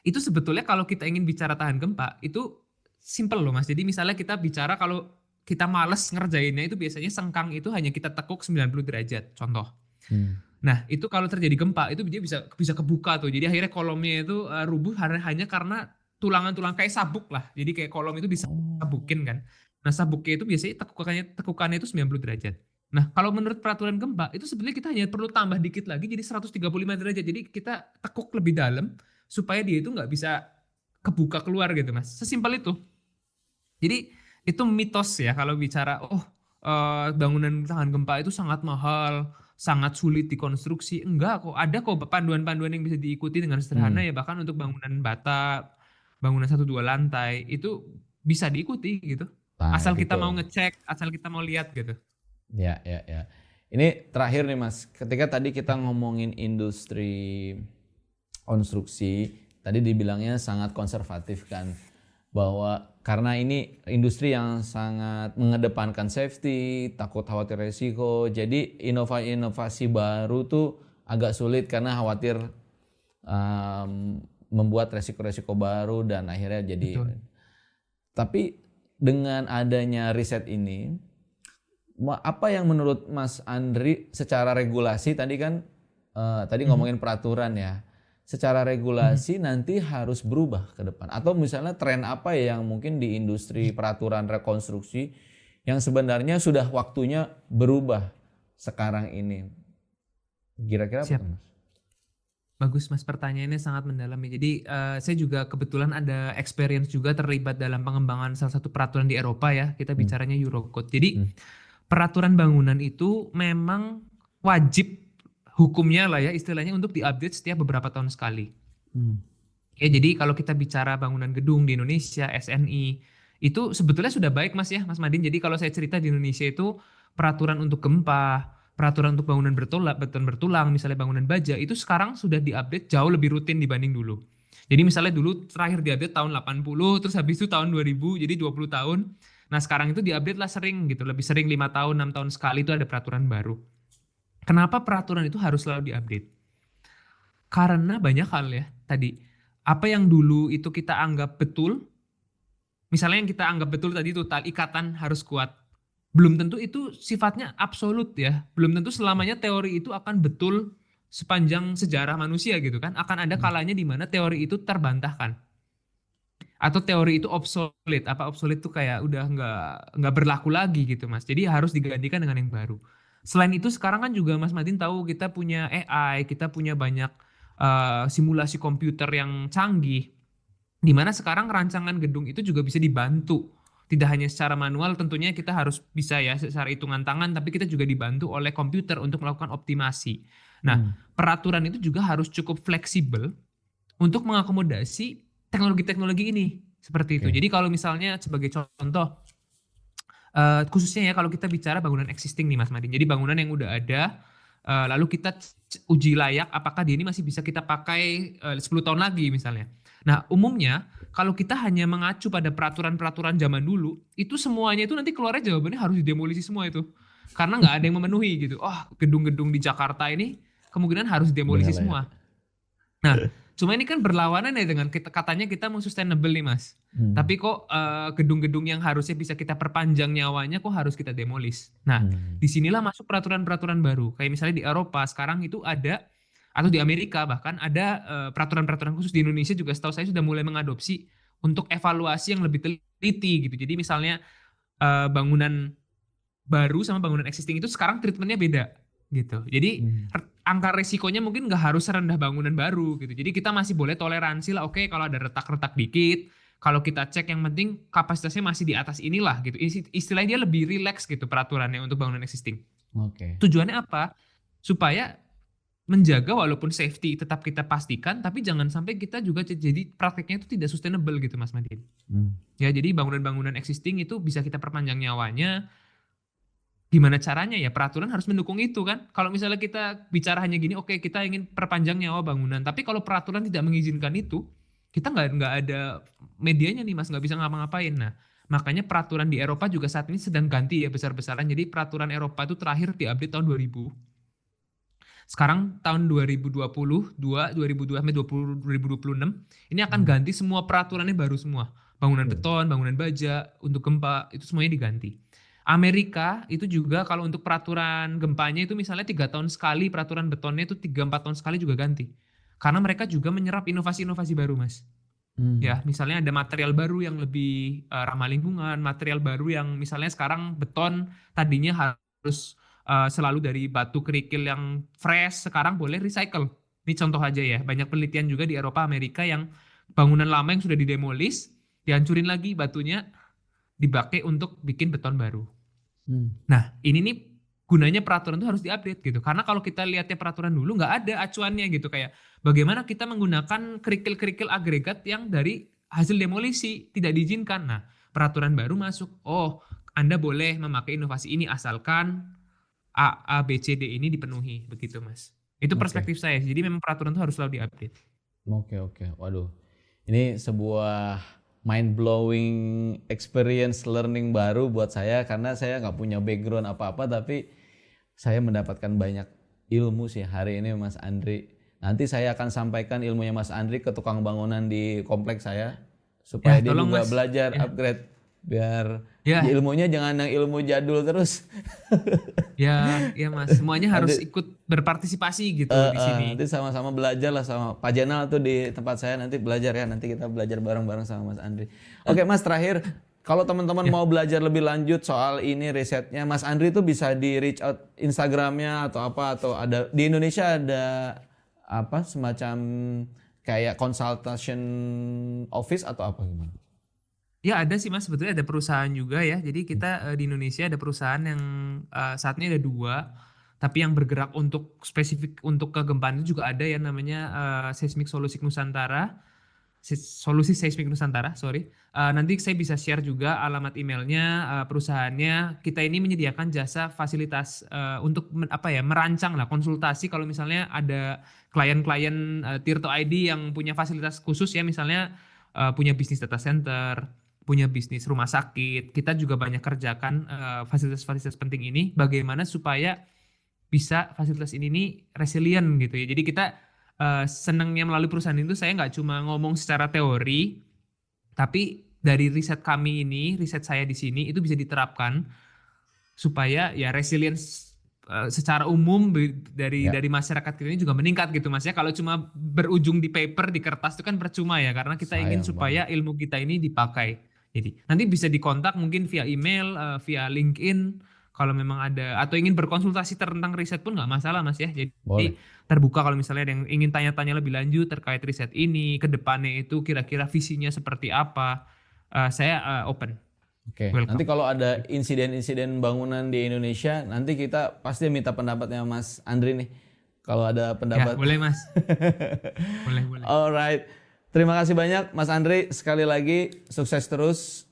Itu sebetulnya kalau kita ingin bicara tahan gempa itu simple loh Mas. Jadi misalnya kita bicara kalau kita males ngerjainnya itu biasanya sengkang itu hanya kita tekuk 90 derajat contoh. Nah itu kalau terjadi gempa itu dia bisa kebuka tuh. Jadi akhirnya kolomnya itu rubuh hanya karena tulangan-tulangan kayak sabuk lah. Jadi kayak kolom itu disabukin kan. Nah sabuknya itu biasanya tekukannya itu 90 derajat. Nah kalau menurut peraturan gempa itu sebenarnya kita hanya perlu tambah dikit lagi jadi 135 derajat. Jadi kita tekuk lebih dalam supaya dia itu nggak bisa kebuka keluar gitu Mas. Sesimpel itu. Jadi itu mitos ya kalau bicara bangunan tahan gempa itu sangat mahal, sangat sulit dikonstruksi. Enggak kok, ada kok panduan-panduan yang bisa diikuti dengan sederhana ya, bahkan untuk bangunan bata, bangunan 1-2 lantai itu bisa diikuti gitu. Nah, Asal kita gitu. mau ngecek, asal kita mau lihat gitu. Ya. Ini terakhir nih Mas, ketika tadi kita ngomongin industri konstruksi, tadi dibilangnya sangat konservatif kan, bahwa karena ini industri yang sangat mengedepankan safety, takut khawatir resiko, jadi inovasi baru tuh agak sulit karena khawatir membuat resiko-resiko baru dan akhirnya jadi. Betul. Tapi dengan adanya riset ini, apa yang menurut Mas Andri secara regulasi tadi kan tadi ngomongin peraturan ya, secara regulasi nanti harus berubah ke depan, atau misalnya tren apa ya yang mungkin di industri peraturan rekonstruksi yang sebenarnya sudah waktunya berubah sekarang ini, kira-kira apa Siap. Mas? Bagus Mas, pertanyaannya sangat mendalam ya. Jadi saya juga kebetulan ada experience juga terlibat dalam pengembangan salah satu peraturan di Eropa ya. Kita bicaranya Eurocode. Jadi peraturan bangunan itu memang wajib hukumnya lah ya istilahnya untuk diupdate setiap beberapa tahun sekali. Ya jadi kalau kita bicara bangunan gedung di Indonesia, SNI, itu sebetulnya sudah baik Mas ya, Mas Madin. Jadi kalau saya cerita di Indonesia itu peraturan untuk gempa, peraturan untuk bangunan bertulang, misalnya bangunan baja, itu sekarang sudah diupdate jauh lebih rutin dibanding dulu. Jadi misalnya dulu terakhir diupdate tahun 80, terus habis itu tahun 2000, jadi 20 tahun. Nah sekarang itu diupdate lah sering gitu, lebih sering 5 tahun, 6 tahun sekali itu ada peraturan baru. Kenapa peraturan itu harus selalu diupdate? Karena banyak hal ya tadi. Apa yang dulu itu kita anggap betul, misalnya yang kita anggap betul tadi itu ikatan harus kuat. Belum tentu itu sifatnya absolut ya. Belum tentu selamanya teori itu akan betul sepanjang sejarah manusia gitu kan. Akan ada kalanya di mana teori itu terbantahkan. Atau teori itu obsolete. Apa obsolete itu kayak udah nggak berlaku lagi gitu Mas. Jadi harus digantikan dengan yang baru. Selain itu sekarang kan juga Mas Madin tahu kita punya AI, kita punya banyak simulasi komputer yang canggih, di mana sekarang rancangan gedung itu juga bisa dibantu. Tidak hanya secara manual, tentunya kita harus bisa ya secara hitungan tangan, tapi kita juga dibantu oleh komputer untuk melakukan optimasi. Nah, peraturan itu juga harus cukup fleksibel untuk mengakomodasi teknologi-teknologi ini. Seperti itu. Jadi kalau misalnya sebagai contoh, khususnya ya kalau kita bicara bangunan existing nih Mas Madin. Jadi bangunan yang udah ada, lalu kita uji layak apakah dia ini masih bisa kita pakai 10 tahun lagi misalnya. Nah umumnya kalau kita hanya mengacu pada peraturan-peraturan zaman dulu, itu semuanya itu nanti keluarnya jawabannya harus didemolisi semua itu. Karena nggak ada yang memenuhi gitu. Gedung-gedung di Jakarta ini kemungkinan harus didemolisi semua. Nah cuma ini kan berlawanan ya dengan katanya kita mau sustainable nih Mas. Tapi kok gedung-gedung yang harusnya bisa kita perpanjang nyawanya kok harus kita demolis. Nah disinilah masuk peraturan-peraturan baru. Kayak misalnya di Eropa sekarang itu ada, atau di Amerika bahkan ada peraturan-peraturan khusus. Di Indonesia juga setahu saya sudah mulai mengadopsi untuk evaluasi yang lebih teliti gitu. Jadi misalnya bangunan baru sama bangunan existing itu sekarang treatmentnya beda gitu. Jadi angka resikonya mungkin nggak harus serendah bangunan baru gitu. Jadi kita masih boleh toleransi lah. Oke, kalau ada retak-retak dikit, kalau kita cek yang penting kapasitasnya masih di atas inilah gitu. Istilahnya dia lebih relax gitu peraturannya untuk bangunan existing. Tujuannya apa? Supaya menjaga walaupun safety tetap kita pastikan, tapi jangan sampai kita juga jadi prakteknya itu tidak sustainable gitu Mas Madin. Ya, jadi bangunan-bangunan existing itu bisa kita perpanjang nyawanya. Gimana caranya ya? Peraturan harus mendukung itu kan. Kalau misalnya kita bicara hanya gini, oke kita ingin perpanjang nyawa bangunan, tapi kalau peraturan tidak mengizinkan itu, kita nggak ada medianya nih Mas, nggak bisa ngapa-ngapain. Nah, makanya peraturan di Eropa juga saat ini sedang ganti ya besar-besaran. Jadi peraturan Eropa itu terakhir diupdate tahun 2000. Sekarang tahun 2022, 2002 sampai 2026 ini akan ganti semua peraturannya baru semua. Bangunan beton, bangunan baja, untuk gempa itu semuanya diganti. Amerika itu juga kalau untuk peraturan gempanya itu misalnya 3 tahun sekali, peraturan betonnya itu 3-4 tahun sekali juga ganti. Karena mereka juga menyerap inovasi-inovasi baru Mas. Ya, misalnya ada material baru yang lebih ramah lingkungan, material baru yang misalnya sekarang beton tadinya harus selalu dari batu kerikil yang fresh, sekarang boleh recycle. Ini contoh aja ya, banyak penelitian juga di Eropa, Amerika yang bangunan lama yang sudah didemolis, dihancurin lagi batunya, dipakai untuk bikin beton baru. Nah, ini nih gunanya peraturan itu harus diupdate gitu. Karena kalau kita lihatnya peraturan dulu nggak ada acuannya gitu, kayak bagaimana kita menggunakan kerikil-kerikil agregat yang dari hasil demolisi tidak diizinkan. Nah, peraturan baru masuk. Oh, Anda boleh memakai inovasi ini asalkan A, B, C, D ini dipenuhi, begitu Mas. Itu perspektif saya. Jadi memang peraturan itu harus selalu diupdate. Oke. Waduh, ini sebuah mind blowing experience learning baru buat saya karena saya nggak punya background apa-apa, tapi saya mendapatkan banyak ilmu sih hari ini Mas Andri. Nanti saya akan sampaikan ilmunya Mas Andri ke tukang bangunan di kompleks saya supaya dia juga Mas belajar upgrade biar ilmunya jangan yang ilmu jadul terus. Ya Mas, semuanya harus ikut berpartisipasi gitu di sini. Nanti sama-sama belajar lah sama Pak Jenal tuh di tempat saya, nanti belajar ya, nanti kita belajar bareng-bareng sama Mas Andri. Oke Mas, terakhir kalau teman-teman mau belajar lebih lanjut soal ini risetnya Mas Andri tuh bisa di reach out Instagramnya atau apa, atau ada di Indonesia ada apa semacam kayak consultation office atau apa gimana? Ya ada sih Mas, sebetulnya ada perusahaan juga ya. Jadi kita di Indonesia ada perusahaan yang saat ini ada 2, tapi yang bergerak untuk spesifik untuk kegempaan itu juga ada ya, namanya Seismic Solusi Nusantara. Solusi Seismik Nusantara, nanti saya bisa share juga alamat emailnya perusahaannya. Kita ini menyediakan jasa fasilitas untuk merancang lah, konsultasi kalau misalnya ada klien-klien Tirto ID yang punya fasilitas khusus ya, misalnya punya bisnis data center, punya bisnis rumah sakit. Kita juga banyak kerjakan fasilitas-fasilitas penting ini, bagaimana supaya bisa fasilitas ini resilient gitu ya. Jadi kita senangnya melalui perusahaan itu, saya nggak cuma ngomong secara teori, tapi dari riset kami ini, riset saya di sini itu bisa diterapkan supaya ya resilience secara umum dari masyarakat kita ini juga meningkat gitu Mas ya. Kalau cuma berujung di paper, di kertas itu kan percuma ya, karena kita ingin supaya ilmu kita ini dipakai. Jadi nanti bisa dikontak mungkin via email, via LinkedIn kalau memang ada, atau ingin berkonsultasi tentang riset pun nggak masalah Mas ya. Jadi terbuka kalau misalnya ada yang ingin tanya-tanya lebih lanjut terkait riset ini, ke depannya itu kira-kira visinya seperti apa, saya open. Oke. Nanti kalau ada insiden-insiden bangunan di Indonesia, nanti kita pasti minta pendapatnya Mas Andri nih. Kalau ada pendapat. Ya, boleh Mas. boleh. Alright. Terima kasih banyak Mas Andri. Sekali lagi sukses terus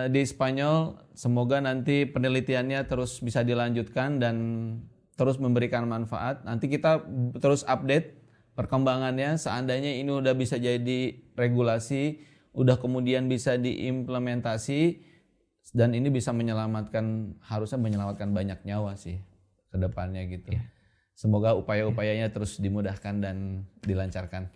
di Spanyol. Semoga nanti penelitiannya terus bisa dilanjutkan dan terus memberikan manfaat. Nanti kita terus update perkembangannya. Seandainya ini udah bisa jadi regulasi, udah kemudian bisa diimplementasi, dan ini bisa harusnya menyelamatkan banyak nyawa sih ke depannya gitu. Semoga upaya-upayanya terus dimudahkan dan dilancarkan.